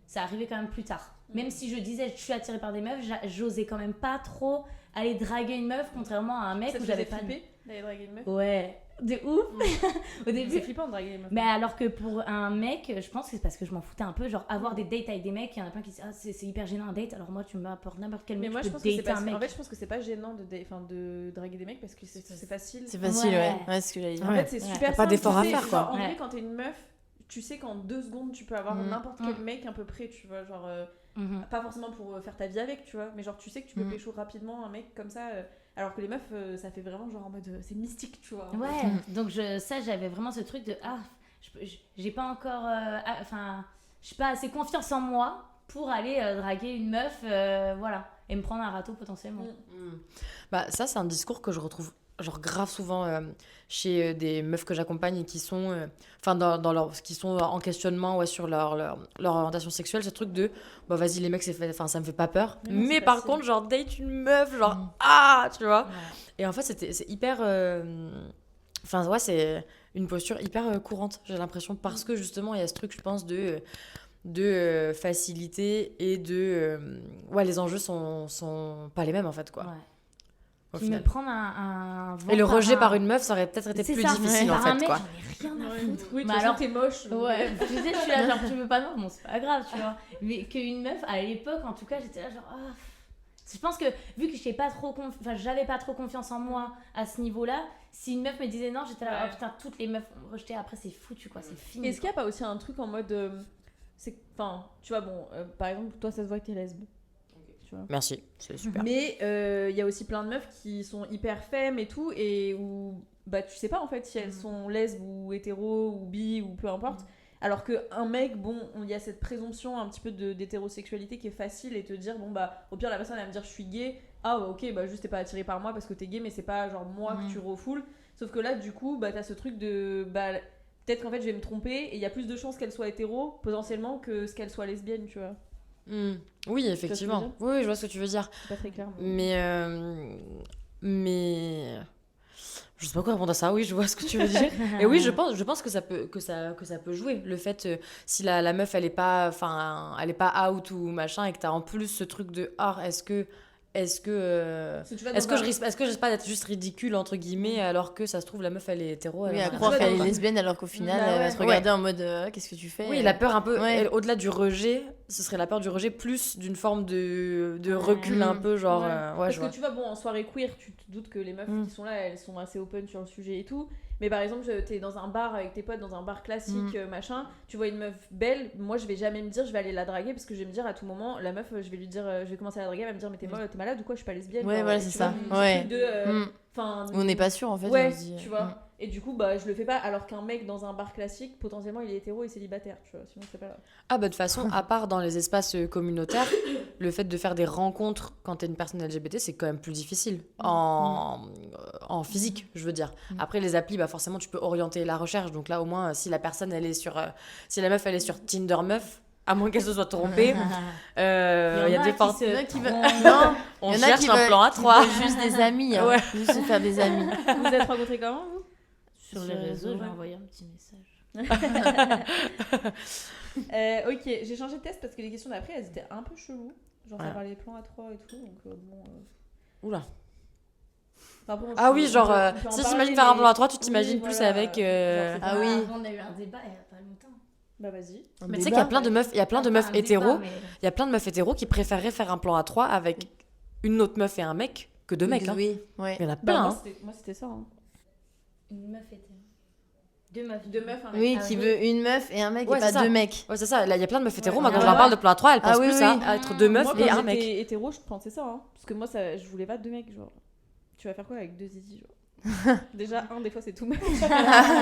Ça arrivait quand même plus tard. Même si je disais je suis attirée par des meufs, j'osais quand même pas trop aller draguer une meuf, contrairement à un mec Ça te où j'avais faisait pas. flipper d'aller draguer une meuf? Ouais, de ouf. Au C'est début. flippant de draguer les meufs. Mais alors que pour un mec, je pense que c'est parce que je m'en foutais un peu, genre avoir des dates avec des mecs, il y en a plein qui disent ah c'est hyper gênant un date, alors moi tu m'apportes n'importe quel Mais mec, moi, je je peux pense que c'est dater un parce mec. en fait, je pense que c'est pas gênant de draguer des mecs parce que c'est facile. C'est facile, Ouais. ouais. Ouais, c'est ce que j'allais dire. En Ouais. fait, c'est Ouais. super T'as pas simple, d'effort tu à sais, faire, quoi. genre, en Ouais. vrai, quand t'es une meuf, tu sais qu'en 2 secondes, tu peux avoir n'importe quel mec un peu près, tu vois. Genre, Mhm. pas forcément pour faire ta vie avec, tu vois, mais genre, tu sais que tu peux pécho rapidement un mec comme ça. Alors que les meufs, ça fait vraiment genre en mode. C'est mystique, tu vois. Ouais, donc ça j'avais vraiment ce truc de ah, j'ai pas encore. Enfin, je suis pas assez confiance en moi pour aller draguer une meuf, voilà, et me prendre un râteau potentiellement. Bah, ça, c'est un discours que je retrouve genre grave souvent chez des meufs que j'accompagne et qui sont enfin qui sont en questionnement ouais, sur leur orientation sexuelle, ce truc de bah vas-y les mecs enfin ça me fait pas peur, Mais non, mais c'est par facile. contre genre date une meuf genre ah tu vois. Ouais. Et en fait c'est hyper enfin ouais c'est une posture hyper courante j'ai l'impression parce que justement il y a ce truc je pense de facilité et ouais les enjeux sont pas les mêmes en fait quoi. Ouais. Au Puis final. me prendre un vent Et le par rejet un- par une meuf, ça aurait peut-être été C'est plus ça, difficile par en un fait, mec, quoi. j'en ai rien à foutre. Oui, de Mais toute façon, alors- t'es moche. donc, Ouais, tu sais, je suis là, genre, tu veux pas non, bon, c'est pas grave, tu vois. Mais qu'une meuf, à l'époque, en tout cas, j'étais là, genre, ah. Je pense que, vu que j'avais pas trop confiance en moi à ce niveau-là, si une meuf me disait non, j'étais là, Ouais. oh putain, toutes les meufs vont me rejeter, après c'est foutu, quoi, c'est fini. Est-ce qu'il n'y a pas aussi un truc en mode. Enfin, tu vois, bon, par exemple, toi, ça se voit que t'es lesbe. Tu vois. Merci, c'est super. Mais il y a aussi plein de meufs qui sont hyper femmes et tout, et où bah, tu sais pas en fait si elles sont lesbes ou hétéro ou bi ou peu importe. Alors qu'un mec, bon, il y a cette présomption un petit peu d'hétérosexualité qui est facile et te dire, bon bah, au pire, la personne elle va me dire je suis gay, ah bah, ok, bah juste t'es pas attiré par moi parce que t'es gay, mais c'est pas genre moi que tu refoules. Sauf que là, du coup, bah t'as ce truc de. Bah, peut-être qu'en fait je vais me tromper et il y a plus de chances qu'elle soit hétéro potentiellement que ce qu'elle soit lesbienne, tu vois. Oui, effectivement. Oui, je vois ce que tu veux dire. C'est pas très clair. Mais... Mais je sais pas quoi répondre à ça. Oui, je vois ce que tu veux dire. Et oui, je pense que ça peut jouer. Le fait si la meuf elle est pas out ou machin et que t'as en plus ce truc de est-ce que je risque pas d'être juste ridicule entre guillemets alors que ça se trouve la meuf elle est hétéro. Oui, elle à en a croire rien à qu'elle est foutre. lesbienne alors qu'au final, Bah elle va ouais. se regarder en mode qu'est-ce que tu fais Oui, la peur un peu, Ouais. au-delà du rejet, ce serait la peur du rejet plus d'une forme de recul un peu, genre. Ouais. Ouais, Parce je que vois. tu vois, bon, en soirée queer, tu te doutes que les meufs qui sont là, elles sont assez open sur le sujet et tout. Mais par exemple, t'es dans un bar avec tes potes, dans un bar classique, machin, tu vois une meuf belle, moi je vais jamais me dire je vais aller la draguer parce que je vais me dire à tout moment, la meuf, je vais lui dire, je vais commencer à la draguer, elle va me dire mais t'es malade ou quoi, je suis pas lesbienne. Ouais, genre, voilà, et c'est tu ça. vois, Ouais. ce truc de, enfin, On n'est pas sûr en fait. Ouais, on se dit, tu vois. Et du coup, bah, je le fais pas, alors qu'un mec dans un bar classique, potentiellement, il est hétéro et célibataire, tu vois, sinon c'est pas là. Ah, bah de toute façon, à part dans les espaces communautaires, le fait de faire des rencontres quand t'es une personne LGBT, c'est quand même plus difficile. En physique, je veux dire. Après, les applis, bah forcément, tu peux orienter la recherche. Donc là, au moins, si la personne, elle est sur. Si la meuf, elle est sur Tinder meuf, à moins qu'elle se soit trompée, il y a des fortes. Il y en a qui veulent. Non, On il y en a cherche qui un veulent- plan à qui 3. veulent juste des amis. Hein. Ouais. Juste se faire des amis. vous vous êtes rencontrés comment, vous Sur les réseaux, j'ai envoyé un petit message. Ok, j'ai changé de test parce que les questions d'après, elles étaient un peu cheloues. Genre, ça Ouais. parlait plan à 3 et tout, donc bon... Oula. Enfin, bon, Ah oui, genre, on peut en si tu parler, t'imagines faire un mais- plan à 3, tu Oui, t'imagines plus voilà. avec. Genre, Ah oui. On a eu un débat il y a pas longtemps. Bah vas-y. Mais tu sais qu'il y a plein de meufs, il y a plein de meufs Enfin, un hétéros. débat, mais- Il y a plein de meufs hétéros qui préféreraient faire un plan à 3 avec une autre meuf et un mec que deux mecs. Hein. Oui, ouais. Il y en a Bah, plein. moi, Hein. moi, c'était ça. Hein. Une meuf était. Deux meufs. Deux meufs, un mec. Oui, Ah qui oui. veut une meuf et un mec Ouais, et pas c'est ça. deux mecs. Ouais, c'est ça. Là, il y a plein de meufs hétéros. Ouais. Moi, quand Ah je leur ouais. parle de plan à 3, elles pensent Ah oui, plus oui. à être deux meufs Moi, et quand un mec. j'étais hétéro, je pensais ça. Hein. Parce que moi, je voulais pas deux mecs. Genre, tu vas faire quoi avec deux zizi genre Déjà, des fois, c'est tout meuf.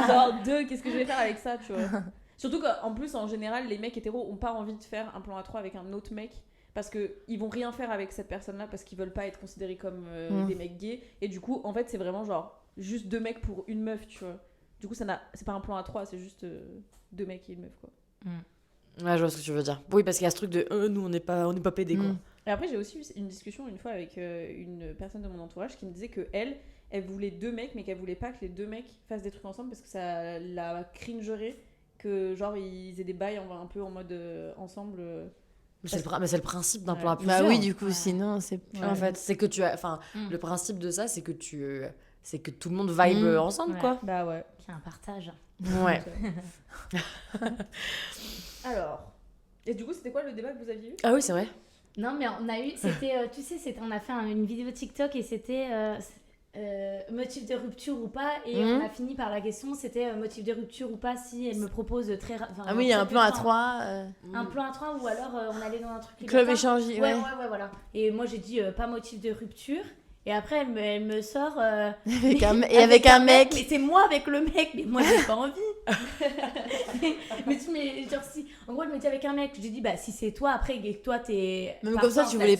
Genre, deux, qu'est-ce que je vais faire avec ça, tu vois Surtout qu'en plus, en général, les mecs hétéros ont pas envie de faire un plan à 3 avec un autre mec. Parce qu'ils vont rien faire avec cette personne-là parce qu'ils veulent pas être considérés comme des mecs gays. Et du coup, en fait, c'est vraiment genre juste deux mecs pour une meuf, tu vois. Du coup, c'est pas un plan à 3, c'est juste 2 mecs et une meuf, quoi. Ouais, je vois ce que tu veux dire. Oui, parce qu'il y a ce truc de nous, on n'est pas pédés, quoi. Et après, j'ai aussi eu une discussion une fois avec une personne de mon entourage qui me disait que elle voulait 2 mecs, mais qu'elle voulait pas que les 2 mecs fassent des trucs ensemble parce que ça la cringerait que genre ils aient des bails un peu en mode ensemble. Mais c'est le principe d'un plan à Bah plusieurs. oui, du coup, sinon, c'est... En fait, c'est que le principe de ça, c'est que c'est que tout le monde vibe ensemble, Ouais. quoi. Bah ouais. C'est un partage. Ouais. Alors, et du coup, c'était quoi le débat que vous aviez eu? Ah oui, c'est vrai. Non, mais on a eu, c'était, tu sais, on a fait une vidéo TikTok et c'était motif de rupture ou pas. Et on a fini par la question, c'était motif de rupture ou pas si elle me propose très... Ah oui, il y a un plan à 3. Un plan à 3 ou alors on allait dans un truc... Club éclatant. échange, ouais. Ouais, voilà. Et moi, j'ai dit pas motif de rupture. Et après, elle me sort... Avec un mec. Mais c'est moi avec le mec, mais moi, j'ai pas envie. mais genre, si... En gros, elle me dit avec un mec. Je lui dis, bah, si c'est toi, après, et que toi, t'es... Même comme ça, tu voulais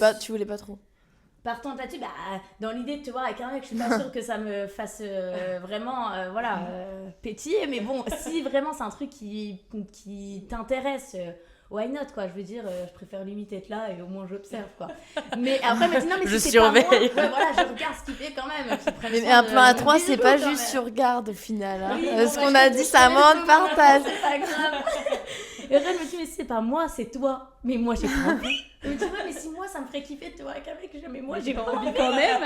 pas trop. Partant là-dessus, bah, dans l'idée de te voir avec un mec, je suis pas sûre que ça me fasse vraiment pétiller. Mais bon, si vraiment c'est un truc qui t'intéresse, why not, quoi. Je veux dire, je préfère limite être là et au moins j'observe, quoi. Mais après, elle m'a dit non, mais Je si c'est pas moi, surveille. ouais, voilà, je regarde ce qu'il fait quand même. qu'il prenne Mais soin un de plan à mon 3, c'est bisou, pas quand juste même. sur garde au final. Hein. Oui, Ce bon, qu'on bah, a je dit, te c'est un dis, moment de partage. C'est pas grave. Et après, elle me dit, mais c'est pas moi, c'est toi. Mais moi, j'ai pas envie. Elle me dit, ouais, mais si moi, ça me ferait kiffer de te voir avec un mec. Je dis, mais moi, j'ai pas envie quand même.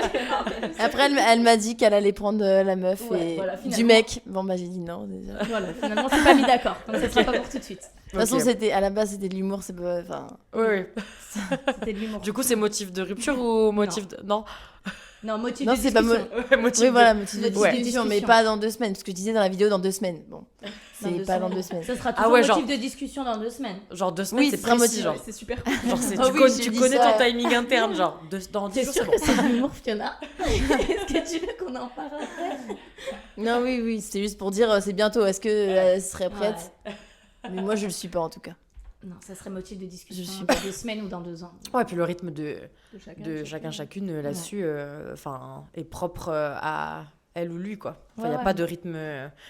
Après, elle m'a dit qu'elle allait prendre la meuf Ouais, et voilà, du finalement. mec. Bon, bah, j'ai dit non déjà. De Voilà, finalement, c'est pas mis d'accord. Donc, ça sera pas pour tout de suite. toute façon, à la base, c'était de l'humour, c'est pas. Enfin, Oui. C'était de l'humour. Du coup, c'est motif de rupture ou motif de... Non. Non, motif Non, de c'est pas discussion. Ouais, motif oui, de... voilà, motif de Ouais. discussion, mais Discussion. pas dans 2 semaines. Parce que je disais dans la vidéo, dans 2 semaines. Bon, Dans c'est 2 pas dans semaines. 2 semaines. Ça sera Ah toujours ouais, motif genre- de discussion dans 2 semaines. Genre 2 semaines, Oui, c'est ce sera précis, motif, genre. C'est super. Genre, Ah oui, j'ai tu dit connais ça. ton timing interne, genre, dans 10 T'es jours, sûr c'est bon. que c'est de l'humour, Fiona? Est-ce que tu veux qu'on en parle après? Non, oui, c'était juste pour dire c'est bientôt. Est-ce que elle serait prête? Mais moi, je le suis pas en tout cas. Non, ça serait motif de discussion Je suis dans 2 semaines ou dans 2 ans. Ouais, puis le rythme de chacun. chacune là-dessus est propre à elle ou lui, quoi. Enfin, il n'y a Ouais. pas de rythme...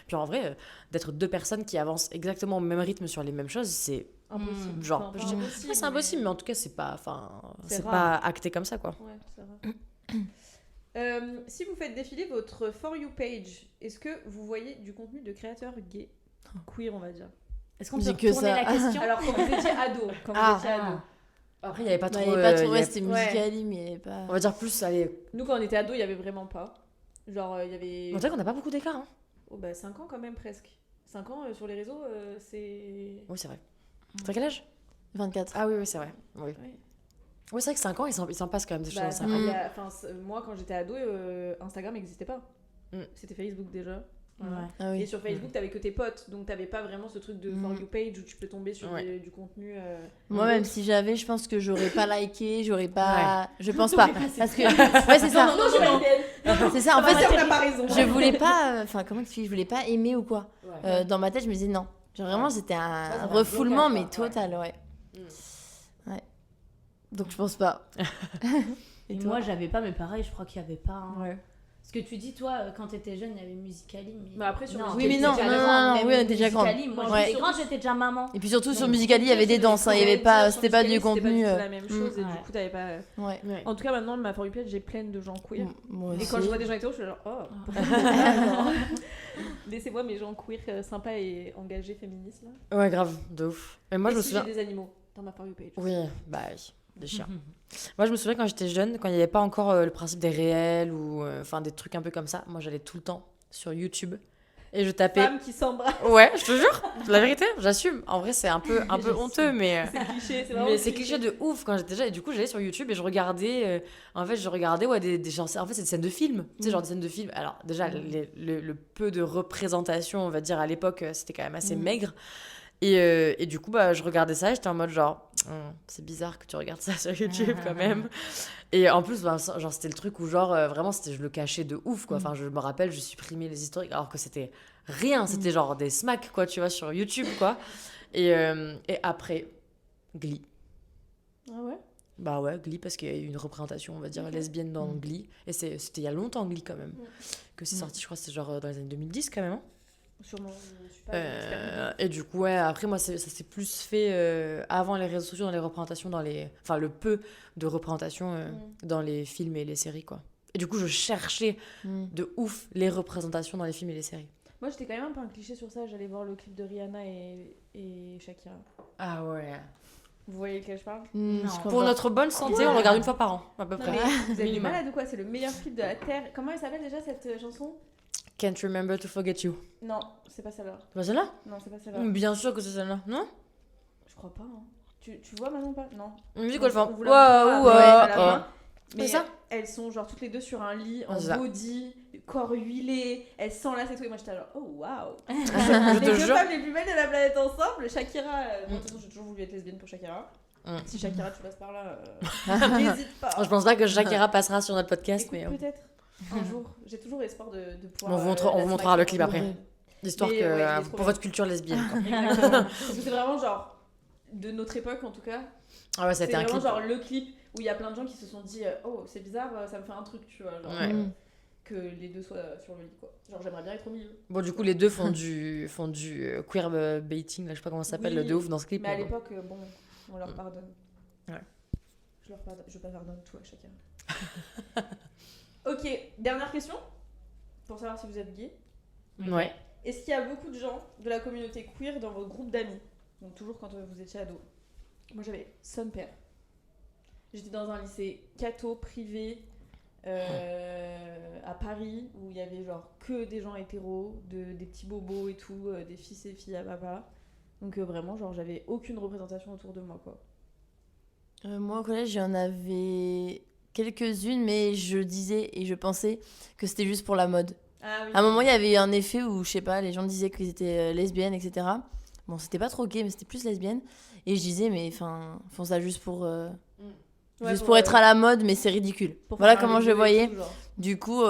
Puis en vrai, d'être 2 personnes qui avancent exactement au même rythme sur les mêmes choses, c'est Impossible. genre... Enfin, je pas dis- impossible, ouais, c'est impossible, mais en tout cas, c'est pas... Enfin, C'est c'est rare. pas acté comme ça, quoi. Ouais, c'est rare. Si vous faites défiler votre For You page, est-ce que vous voyez du contenu de créateurs gays, queer, on va dire? Est-ce qu'on J'ai peut que retourner ça. la question? Alors, quand vous étiez ado. Après, il n'y avait pas Bah, trop... il y avait pas trop, il y avait- c'était Musical.ly, mais il y avait pas. On va dire plus, allez... Nous, quand on était ado, il y avait vraiment pas. Genre, il y avait. On dirait qu'on n'a pas beaucoup d'écart, hein. Oh, bah, 5 ans quand même, presque. 5 ans sur les réseaux, c'est. Oui, c'est vrai. T'as quel âge? 24. Ah oui, c'est vrai. Oui, Ouais. oui c'est vrai que 5 ans, il s'en passe quand même des choses. Bah, à 5 il ans. y a- enfin, moi, quand j'étais ado, Instagram n'existait pas. C'était Facebook déjà. Voilà. Ouais. Ah Et oui. sur Facebook, t'avais que tes potes, donc t'avais pas vraiment ce truc de For You page où tu peux tomber sur Ouais. du contenu. Moi, même si j'avais, je pense que j'aurais pas liké, j'aurais pas. Je pense pas. J'aurais pas, Parce que. Ouais, c'est ça. C'est ça. En fait, on n'a pas raison. je voulais pas. Enfin, comment expliquer? Je voulais pas aimer ou quoi. Ouais. Dans ma tête, je me disais non. Genre, vraiment, c'était Ça, un ça fait un refoulement, blocage, mais quoi. total, ouais. Ouais. Donc, je pense pas. Et moi, j'avais pas, mais pareil, je crois qu'il y avait pas. Hein. Ouais. Ce que tu dis, toi, quand t'étais jeune, il y avait Musical.ly. Mais... Bah après, sur non, Oui, mais t'étais non, déjà non, grande, non, même oui, on était déjà grande. Musical.ly, moi, Ouais. j'étais grande, j'étais déjà maman. Et puis surtout, sur Donc, Musical.ly, il y avait des danses, hein, il y avait pas. C'était pas du contenu. C'était pas du tout la même chose et Ouais. du coup, t'avais pas. Ouais. En tout cas, maintenant, ma For You page, j'ai plein de gens queer. Moi Et aussi. quand je vois des gens hétéros, je suis genre, oh, laissez-moi mes gens queer sympas et engagés féministes là. Ouais, grave, de ouf. Et moi, je me si souviens... j'ai des animaux dans ma For You page. Oui, bah oui, des chiens. Moi, je me souviens quand j'étais jeune, quand il n'y avait pas encore le principe des réels ou enfin des trucs un peu comme ça, moi j'allais tout le temps sur YouTube et je tapais. Femme qui s'embrasse, Ouais, je te jure, la vérité, j'assume. En vrai, c'est un peu honteux, mais. c'est cliché, c'est vraiment Mais c'est cliché de ouf quand j'étais jeune. Et du coup, j'allais sur YouTube et je regardais. En fait, je regardais ouais, des genre, en fait, c'est des scènes de films. Tu sais, genre des scènes de films. Alors, déjà, le peu de représentation, on va dire, à l'époque, c'était quand même assez maigre. Et du coup, bah, je regardais ça et j'étais en mode genre, c'est bizarre que tu regardes ça sur YouTube quand même. Et en plus, bah, genre, c'était le truc où, genre, vraiment, je le cachais de ouf, quoi. Enfin, je me rappelle, je supprimais les historiques alors que c'était rien. C'était genre des smacks, quoi, tu vois, sur YouTube, quoi. Et après, Glee. Ah ouais. Bah ouais, Glee, parce qu'il y a eu une représentation, on va dire, lesbienne dans Glee. Et c'était il y a longtemps, Glee, quand même. Que c'est sorti, je crois, c'est genre dans les années 2010, quand même. Hein. Sûrement, je suis pas une experte. Et du coup, ouais, après, moi, ça s'est plus fait avant les réseaux sociaux, dans les représentations, enfin, le peu de représentation dans les films et les séries, quoi. Et du coup, je cherchais de ouf les représentations dans les films et les séries. Moi, j'étais quand même un peu un cliché sur ça. J'allais voir le clip de Rihanna et Shakira. Ah ouais. Vous voyez lequel je parle? Non. Pour notre bonne santé, on regarde une fois par an, à peu Non, près. mais vous êtes des Minimum. malades ou quoi? C'est le meilleur clip de la Terre. Comment elle s'appelle déjà cette chanson? Can't remember to forget you. Non, c'est pas celle-là. C'est pas celle-là? Non, c'est pas celle-là. Bien sûr que c'est celle-là, non? Je crois pas. Hein. Tu vois maintenant ou pas? Non. Musique ou On vous la Waouh, montrera à la waouh. fin. Mais C'est ça? elles sont genre toutes les deux sur un lit en C'est ça. body, corps huilé, elles s'enlacent et tout. Et moi j'étais genre, oh waouh! Je Les te deux jure. femmes les plus belles de la planète ensemble. Shakira, moi de toute façon j'ai toujours voulu être lesbienne pour Shakira. Si Shakira tu passes par là, n'hésite pas. Je pense pas que Shakira passera sur notre podcast, Écoute, mais peut-être un jour. J'ai toujours espoir de pouvoir. on vous montrera le clip après. Histoire Mais, que ouais, il est trop pour bien. votre culture lesbienne. Quoi. Exactement. Parce que c'est vraiment genre de notre époque en tout cas. Ah ouais, C'est c'était un vraiment clip. genre le clip où il y a plein de gens qui se sont dit oh c'est bizarre, ça me fait un truc, tu vois. Genre, Ouais. que les deux soient sur le lit quoi. Genre j'aimerais bien être au milieu. Bon, du coup, les deux font du queer baiting, là, je sais pas comment ça s'appelle, Oui, de ouf dans ce clip. Mais à bon. l'époque, bon, on leur pardonne. Ouais. Je pardonne tout à chacun. Ok, dernière question. Pour savoir si vous êtes gay. Ouais. Est-ce qu'il y a beaucoup de gens de la communauté queer dans votre groupe d'amis? Donc toujours quand vous étiez ado. Moi j'avais son père. J'étais dans un lycée catho privé à Paris où il y avait genre que des gens hétéros, des petits bobos et tout, des fils et filles à papa. Donc vraiment genre j'avais aucune représentation autour de moi quoi. Moi, au collège, j'en avais quelques-unes, mais je disais et je pensais que c'était juste pour la mode. Ah oui. À un moment, il y avait eu un effet où, je sais pas, les gens disaient qu'ils étaient lesbiennes, etc. Bon, c'était pas trop gay, mais c'était plus lesbienne. Et je disais, mais enfin, font ça juste pour, Ouais, pour être à la mode, mais c'est ridicule. Voilà faire comment les je le deux et voyais. tout, genre. Du coup,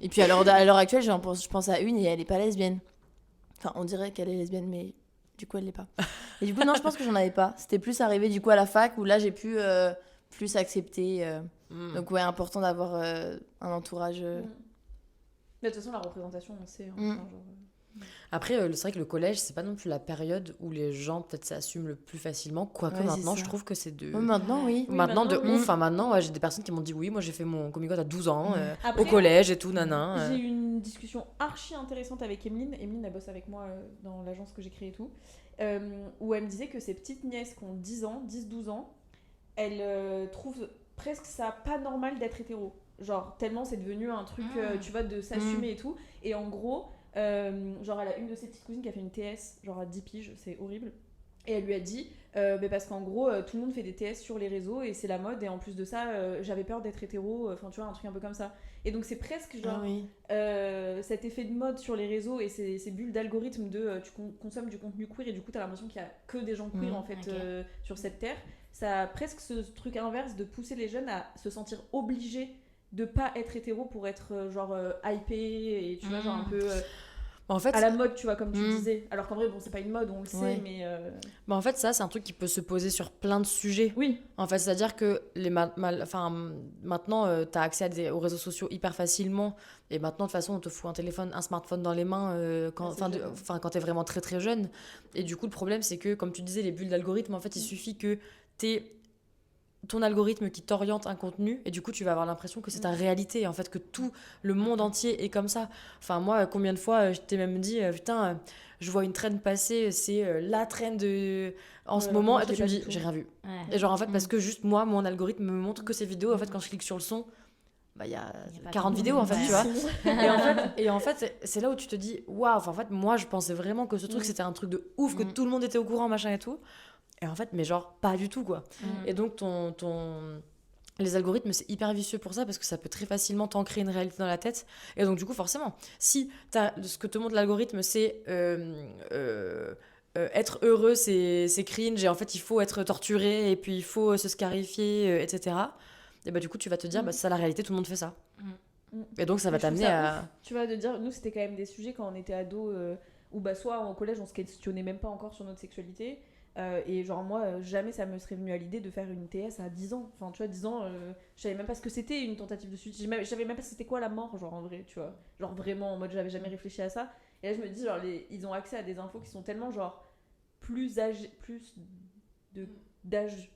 et puis à l'heure actuelle, je pense à une et elle est pas lesbienne. Enfin, on dirait qu'elle est lesbienne, mais du coup, elle l'est pas. Et du coup, non, je pense que j'en avais pas. C'était plus arrivé du coup à la fac où là, j'ai pu plus accepter. Donc, ouais, important d'avoir un entourage. Mais de toute façon, la représentation, on sait. Hein, enfin, genre, Après, c'est vrai que le collège, c'est pas non plus la période où les gens peut-être s'assument le plus facilement. Quoique Ouais, c'est maintenant, ça. je trouve que c'est de. Ouais, maintenant, oui. Maintenant, de maintenant, ouf. oui. Enfin, maintenant, ouais, j'ai des personnes qui m'ont dit oui, moi j'ai fait mon coming out à 12 ans, Après, au collège et tout, nanan. J'ai eu une discussion archi intéressante avec Emeline. Emeline, elle bosse avec moi dans l'agence que j'ai créée et tout. Où elle me disait que ses petites nièces qui ont 10 ans, 10-12 ans, elles trouvent presque ça pas normal d'être hétéro. Genre, tellement c'est devenu un truc, tu vois, de s'assumer et tout. Et en gros, genre, elle a une de ses petites cousines qui a fait une TS, genre à 10 piges, c'est horrible. Et elle lui a dit, parce qu'en gros, tout le monde fait des TS sur les réseaux et c'est la mode. Et en plus de ça, j'avais peur d'être hétéro, enfin, tu vois, un truc un peu comme ça. Et donc, c'est presque genre Ah oui. cet effet de mode sur les réseaux et ces bulles d'algorithme de tu consommes du contenu queer et du coup, t'as l'impression qu'il y a que des gens queer en fait ok. sur cette terre. Ça a presque ce truc inverse de pousser les jeunes à se sentir obligés de pas être hétéro pour être hypé et tu vois, genre un peu En fait, à la mode, tu vois, comme tu disais. Alors qu'en vrai, bon, c'est pas une mode, on le sait, Ouais. mais en fait, ça, c'est un truc qui peut se poser sur plein de sujets. oui. En fait, c'est-à-dire que maintenant, tu as accès aux réseaux sociaux hyper facilement. Et maintenant, de toute façon, on te fout un smartphone dans les mains quand tu es vraiment très très jeune. Et du coup, le problème, c'est que, comme tu disais, les bulles d'algorithme, en fait, il suffit que ton algorithme qui t'oriente un contenu et du coup tu vas avoir l'impression que c'est ta réalité en fait, que tout le monde entier est comme ça. Enfin moi, combien de fois je t'ai même dit putain, je vois une trend passer, c'est la trend en ce moment, moi, et toi je tu me l'ai dis pas du j'ai tout. rien vu. Ouais. Et genre en fait parce que juste moi, mon algorithme me montre que ces vidéos. En fait quand je clique sur le son, bah il y a Il y a pas 40 de- vidéos en fait, Ouais. tu vois. Et en fait c'est là où tu te dis waouh, enfin, en fait moi je pensais vraiment que ce truc c'était un truc de ouf, que tout le monde était au courant, machin et tout. Et en fait mais genre pas du tout quoi. Et donc les algorithmes, c'est hyper vicieux pour ça parce que ça peut très facilement t'ancrer une réalité dans la tête. Et donc, du coup, forcément, si ce que te montre l'algorithme, c'est être heureux, c'est cringe, et en fait, il faut être torturé, et puis il faut se scarifier, etc. Et bah, du coup, tu vas te dire, bah, c'est ça la réalité, tout le monde fait ça. Et donc, ça va Mais je trouve t'amener ça à. ouf, tu vois, de dire, nous, c'était quand même des sujets quand on était ado, où bah, soit au collège, on se questionnait même pas encore sur notre sexualité. Et genre, moi, jamais ça me serait venu à l'idée de faire une TS à 10 ans. Enfin, tu vois, 10 ans, je savais même pas ce que c'était une tentative de suicide. Je savais même pas c'était quoi la mort, genre en vrai, tu vois. Genre vraiment, en mode, j'avais jamais réfléchi à ça. Et là, je me dis, genre, ils ont accès à des infos qui sont tellement, genre, plus âgées, d'âge.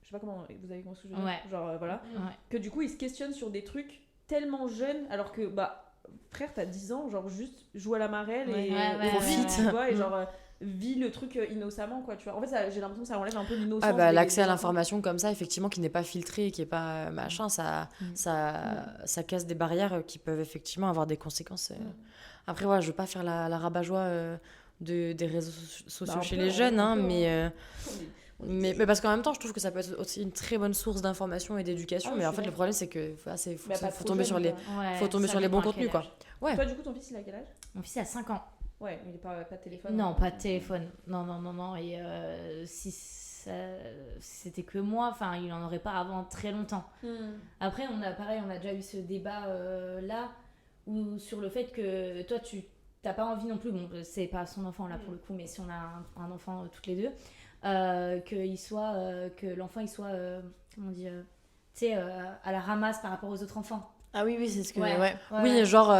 Je sais pas comment vous avez compris ce que je veux dire. Ouais. Genre, voilà. Ouais. Que du coup, ils se questionnent sur des trucs tellement jeunes, alors que, frère, t'as 10 ans, genre, juste joue à la marelle et profite. tu vois, et genre, vis le truc innocemment, quoi, tu vois. En fait, j'ai l'impression que ça enlève un peu l'innocence. Ah bah, l'accès à des enfants. l'information comme ça, effectivement, qui n'est pas filtré, qui n'est pas machin, ça casse des barrières qui peuvent effectivement avoir des conséquences. Après, ouais, je veux pas faire la rabat-joie des réseaux sociaux chez les jeunes, hein, mais parce qu'en même temps, je trouve que ça peut être aussi une très bonne source d'information et d'éducation. Ah, mais je en suis fait, le problème, c'est que faut tomber sur les. les bons contenus, quoi. Ouais. Toi, du coup, ton fils, il a quel âge? Mon fils a 5 ans. Ouais, mais il n'a pas de téléphone. Non, pas de téléphone. Non. Et si c'était que moi, enfin, il en aurait pas avant très longtemps. Après, on a déjà eu ce débat là, où sur le fait que toi, tu t'as pas envie non plus, bon, c'est pas son enfant là pour le coup, mais si on a un enfant toutes les deux, que l'enfant il soit, comment on dit, tu sais, à la ramasse par rapport aux autres enfants. Ah oui, c'est ce que... Ouais. Oui, genre,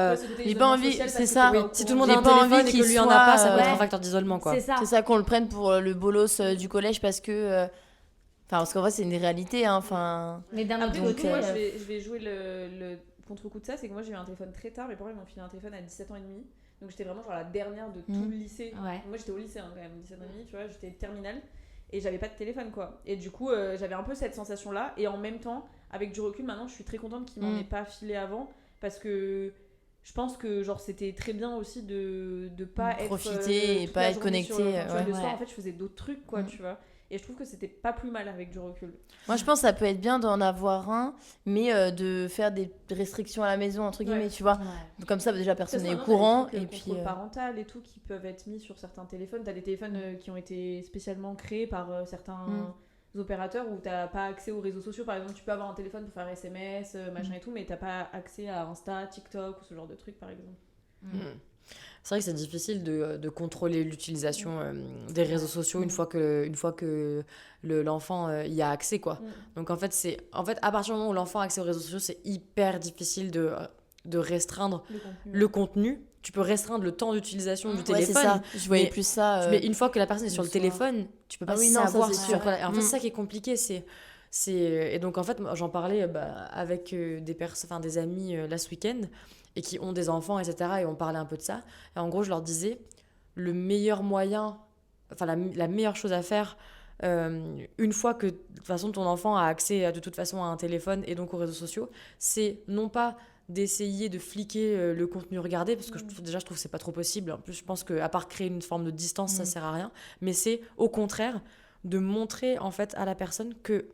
j'ai pas envie, c'est ça. oui, si tout le monde J'ai a un pas téléphone envie et que qu'il lui en a pas, ça peut soit, être un facteur d'isolement, quoi. C'est ça. C'est ça, qu'on le prenne pour le bolos du collège parce que... Enfin, parce qu'en vrai, c'est une réalité, hein, enfin... Mais d'un autre Après, côté, moi, je vais jouer le contre-coup de ça, c'est que moi, j'ai eu un téléphone très tard, mes parents ils m'ont filé un téléphone à 17 ans et demi, donc j'étais vraiment genre la dernière de tout le lycée. Ouais. Moi, j'étais au lycée, hein, quand même, 17 ans et demi, tu vois, j'étais terminale, et j'avais pas de téléphone, quoi. Et du coup, j'avais un peu cette sensation-là, et en même temps, avec du recul, maintenant, je suis très contente qu'il m'en ait pas filé avant, parce que... Je pense que genre c'était très bien aussi de pas profiter et pas être connecté. Le soir en fait je faisais d'autres trucs quoi, tu vois. Et je trouve que c'était pas plus mal avec du recul. Moi je pense que ça peut être bien d'en avoir un, mais de faire des restrictions à la maison entre guillemets, tu vois. Comme ça déjà personne n'est au courant et puis contrôle parental et tout qui peuvent être mis sur certains téléphones. T'as des téléphones qui ont été spécialement créés par certains opérateurs où t'as pas accès aux réseaux sociaux. Par exemple, tu peux avoir un téléphone pour faire SMS, machin et tout, mais t'as pas accès à Insta, TikTok ou ce genre de trucs, par exemple. C'est vrai que c'est difficile de contrôler l'utilisation des réseaux sociaux une fois que l'enfant y a accès, quoi. Donc en fait, à partir du moment où l'enfant a accès aux réseaux sociaux, c'est hyper difficile de restreindre le contenu. Tu peux restreindre le temps d'utilisation du téléphone. C'est ça. Je voyais plus ça. Mais une fois que la personne est sur le téléphone, tu peux pas savoir sur quoi. En fait, c'est ça qui est compliqué. Et donc, en fait, j'en parlais avec des amis là ce week-end et qui ont des enfants, etc. Et on parlait un peu de ça. Et en gros, je leur disais, le meilleur moyen, enfin, la meilleure chose à faire, une fois que de toute façon ton enfant a accès de toute façon à un téléphone et donc aux réseaux sociaux, c'est non pas d'essayer de fliquer le contenu regardé, parce que je trouve que c'est pas trop possible. En plus, je pense qu'à part créer une forme de distance, ça sert à rien. Mais c'est au contraire de montrer en fait à la personne que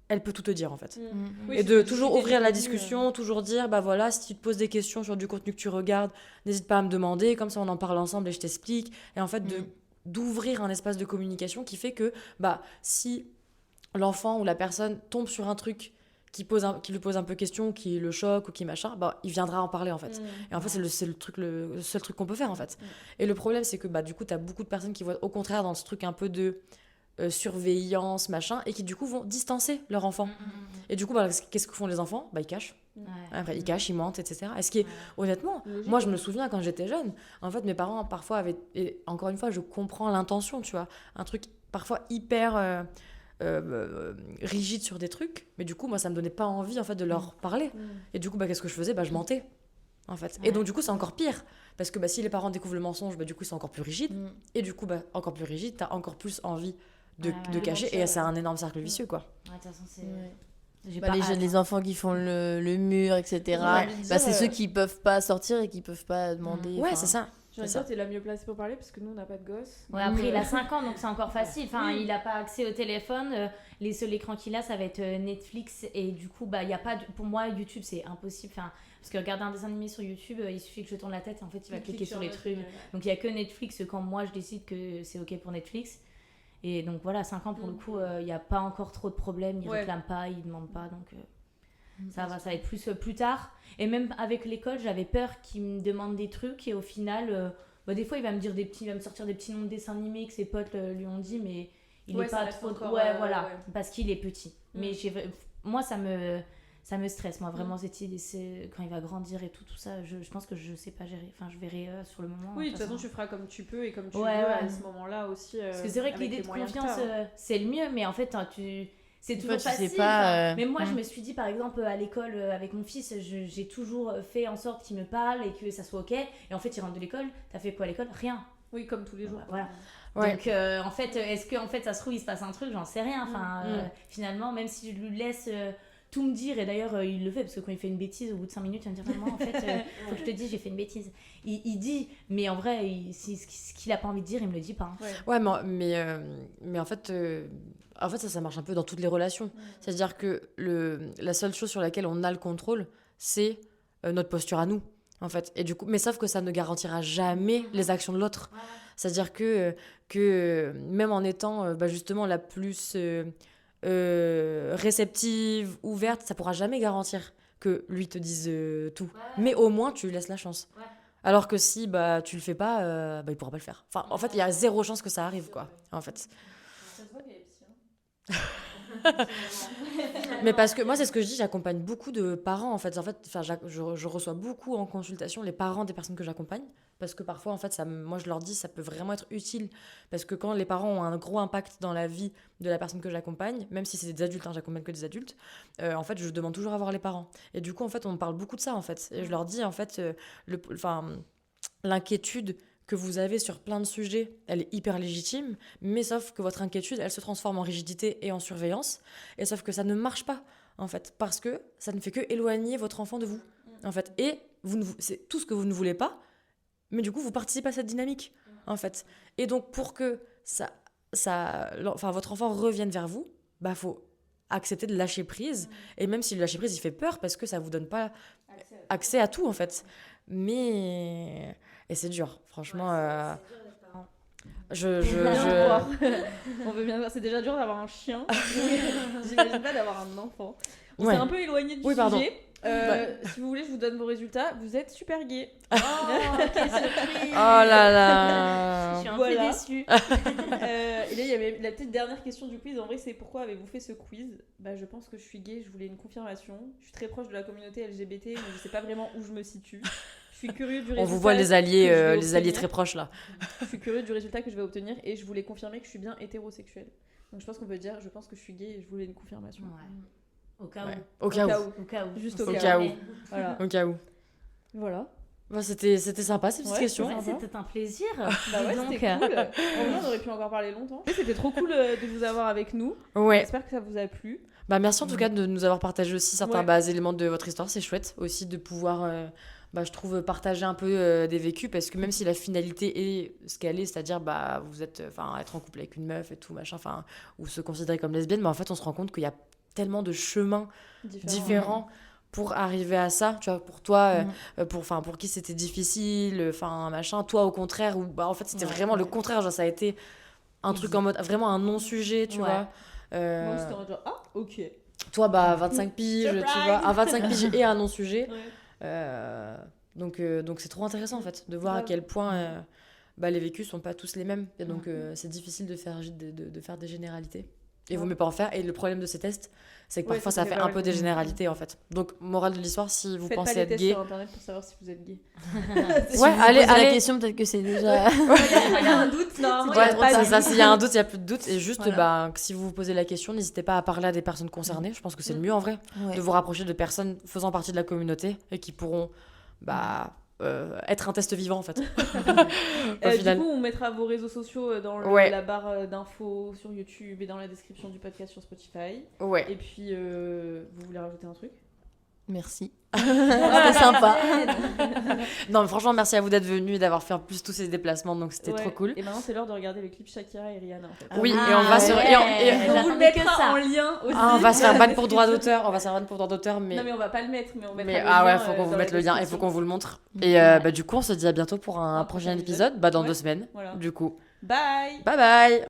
elle peut tout te dire en fait. Oui, et de toujours ouvrir la discussion, toujours dire bah voilà, si tu te poses des questions sur du contenu que tu regardes, n'hésite pas à me demander, comme ça on en parle ensemble et je t'explique. Et en fait d'ouvrir un espace de communication qui fait que si l'enfant ou la personne tombe sur un truc qui lui pose un peu question, qui le choque ou qui machin, il viendra en parler en fait. Et en fait, c'est le seul truc qu'on peut faire en fait. Et le problème, c'est que du coup, t'as beaucoup de personnes qui voient au contraire dans ce truc un peu de surveillance, machin, et qui du coup vont distancer leur enfant. Et du coup, qu'est-ce que font les enfants ? Ils cachent. Après, ils cachent, ils mentent, etc. Et ce qui est, honnêtement, moi je me souviens quand j'étais jeune, en fait, mes parents parfois avaient, et encore une fois, je comprends l'intention, tu vois, un truc parfois hyper... rigide sur des trucs, mais du coup moi ça me donnait pas envie en fait de leur parler et du coup qu'est-ce que je faisais ? Je mentais en fait, et donc du coup c'est encore pire parce que si les parents découvrent le mensonge, du coup c'est encore plus rigide et du coup encore plus rigide, t'as encore plus envie de cacher et c'est un énorme cercle vicieux quoi. De toute façon c'est les enfants qui font le mur, etc. C'est ceux qui peuvent pas sortir et qui peuvent pas demander. C'est ça. Je veux dire, t'es la mieux placée pour parler parce que nous, on n'a pas de gosse. Ouais, après, il a 5 ans, donc c'est encore facile. Enfin, il n'a pas accès au téléphone. Les seuls écrans qu'il a, ça va être Netflix. Et du coup, y a pas pour moi, YouTube, c'est impossible. Enfin, parce que regarder un dessin animé sur YouTube, il suffit que je tourne la tête et en fait, il va cliquer sur les trucs. Donc, il n'y a que Netflix quand moi, je décide que c'est OK pour Netflix. Et donc, voilà, 5 ans, pour le coup, il n'y a pas encore trop de problèmes. Il ne réclame pas, il ne demande pas. Donc... ça va être plus tard. Et même avec l'école, j'avais peur qu'il me demande des trucs et au final, des fois il va me sortir des petits noms de dessins animés que ses potes lui ont dit, mais il n'est pas trop... parce qu'il est petit. Mais moi, ça Ça me stresse, moi, vraiment, cette idée. Quand il va grandir et tout ça, je pense que je sais pas gérer. Enfin, je verrai sur le moment. Oui, de toute façon, tu feras comme tu peux et comme tu veux Ouais. à ce moment-là aussi. Parce que c'est vrai que avec l'idée les de moyens que confiance, t'as, c'est le mieux, mais en fait, c'est toujours tu sais facile. pas, Mais moi, je me suis dit, par exemple, à l'école avec mon fils, j'ai toujours fait en sorte qu'il me parle et que ça soit ok. Et en fait, il rentre de l'école. T'as fait quoi à l'école? Rien. Oui, comme tous les jours. Voilà. Ouais. Donc, en fait, est-ce que en fait, ça se trouve, il se passe un truc? J'en sais rien. Enfin, finalement, même si je lui laisse tout me dire, et d'ailleurs, il le fait, parce que quand il fait une bêtise, au bout de 5 minutes, il va me dire, maman, en fait, faut que je te dise, j'ai fait une bêtise. Il dit, mais en vrai, ce qu'il a pas envie de dire, il me le dit pas. Hein. Ouais, mais en fait, ça marche un peu dans toutes les relations. C'est-à-dire que la seule chose sur laquelle on a le contrôle, c'est notre posture à nous, en fait. Et du coup, mais sauf que ça ne garantira jamais les actions de l'autre. C'est-à-dire que même en étant justement la plus réceptive, ouverte, ça pourra jamais garantir que lui te dise tout. Mais au moins, tu lui laisses la chance. Alors que si tu le fais pas, il pourra pas le faire. Enfin, en fait, il y a 0 chance que ça arrive, quoi. En fait. Mais parce que moi, c'est ce que je dis, j'accompagne beaucoup de parents, en fait. Je reçois beaucoup en consultation les parents des personnes que j'accompagne. Parce que parfois, en fait, moi, je leur dis, ça peut vraiment être utile. Parce que quand les parents ont un gros impact dans la vie de la personne que j'accompagne, même si c'est des adultes, j'accompagne que des adultes, en fait, je demande toujours à voir les parents. Et du coup, en fait, on parle beaucoup de ça, en fait. Et je leur dis, en fait, l'inquiétude que vous avez sur plein de sujets, elle est hyper légitime, mais sauf que votre inquiétude, elle se transforme en rigidité et en surveillance, et sauf que ça ne marche pas, en fait, parce que ça ne fait que éloigner votre enfant de vous, en fait, et c'est tout ce que vous ne voulez pas, mais du coup, vous participez à cette dynamique, en fait. Et donc, pour que votre enfant revienne vers vous, faut accepter de lâcher prise, et même si le lâcher prise, il fait peur, parce que ça vous donne pas accès à tout, en fait. Mais... Et c'est dur, franchement. On veut bien voir. C'est déjà dur d'avoir un chien. J'imagine pas d'avoir un enfant. On s'est un peu éloigné du sujet. Pardon. Si vous voulez, je vous donne vos résultats. Vous êtes super gay. Oh, quelle surprise! Oh là là! Je suis un peu déçue. Et là, il y avait la petite dernière question du quiz. En vrai, c'est pourquoi avez-vous fait ce quiz? Je pense que je suis gay. Je voulais une confirmation. Je suis très proche de la communauté LGBT, mais je sais pas vraiment où je me situe. Je suis curieux du résultat. On vous voit les alliés très proches là. Je suis curieux du résultat que je vais obtenir et je voulais confirmer que je suis bien hétérosexuelle. Donc je pense qu'on peut dire, je pense que je suis gay et je voulais une confirmation. Au cas où. Au cas où. Juste au cas où. Voilà. Au cas où. Voilà. C'était sympa ces petites questions. Ouais, c'était un plaisir. C'était cool. On aurait pu encore parler longtemps. C'était trop cool de vous avoir avec nous. Ouais. J'espère que ça vous a plu. Merci en tout cas de nous avoir partagé aussi certains éléments de votre histoire. C'est chouette aussi de pouvoir, je trouve, partager un peu des vécus, parce que même si la finalité est ce qu'elle est, c'est-à-dire vous êtes, être en couple avec une meuf et tout, machin, ou se considérer comme lesbienne, mais en fait on se rend compte qu'il y a tellement de chemins différents pour arriver à ça, tu vois, pour toi, pour qui c'était difficile, machin, toi au contraire, ou en fait c'était vraiment le contraire, genre ça a été un truc en mode vraiment un non-sujet, tu vois. Moi c'était en mode genre, ok. Toi 25 piges, tu vois, un 25 piges et un non-sujet. Donc c'est trop intéressant en fait de voir à quel point les vécus sont pas tous les mêmes, et donc c'est difficile de faire des généralités. Et vaut mieux pas en faire. Et le problème de ces tests, c'est que parfois ça fait un peu des généralités en fait. Donc morale de l'histoire, si vous pensez être gay, faites pas les tests sur internet pour savoir si vous êtes gay. allez la question, peut-être que c'est déjà Il y a un doute, non. C'est ça, s'il y a un doute, il y a plus de doute. Et juste si vous vous posez la question, n'hésitez pas à parler à des personnes concernées. Je pense que c'est le mieux en vrai, de vous rapprocher de personnes faisant partie de la communauté et qui pourront être un test vivant en fait. Du coup, on mettra vos réseaux sociaux dans la barre d'infos sur YouTube et dans la description du podcast sur Spotify. Et puis, vous voulez rajouter un truc? Merci. C'était sympa. Non, mais franchement, merci à vous d'être venus et d'avoir fait en plus tous ces déplacements, donc c'était trop cool. Et maintenant, c'est l'heure de regarder le clip Shakira et Rihanna en fait. Et on va on vous le mettra en lien aussi. On va se faire ban pour droit d'auteur. Mais... Non, mais on va pas le mettre, mais on mettra le lien. Faut qu'on vous mette le lien, il faut qu'on vous le montre. Et du coup, on se dit à bientôt pour un prochain épisode, dans 2 semaines. Du coup, bye. Bye.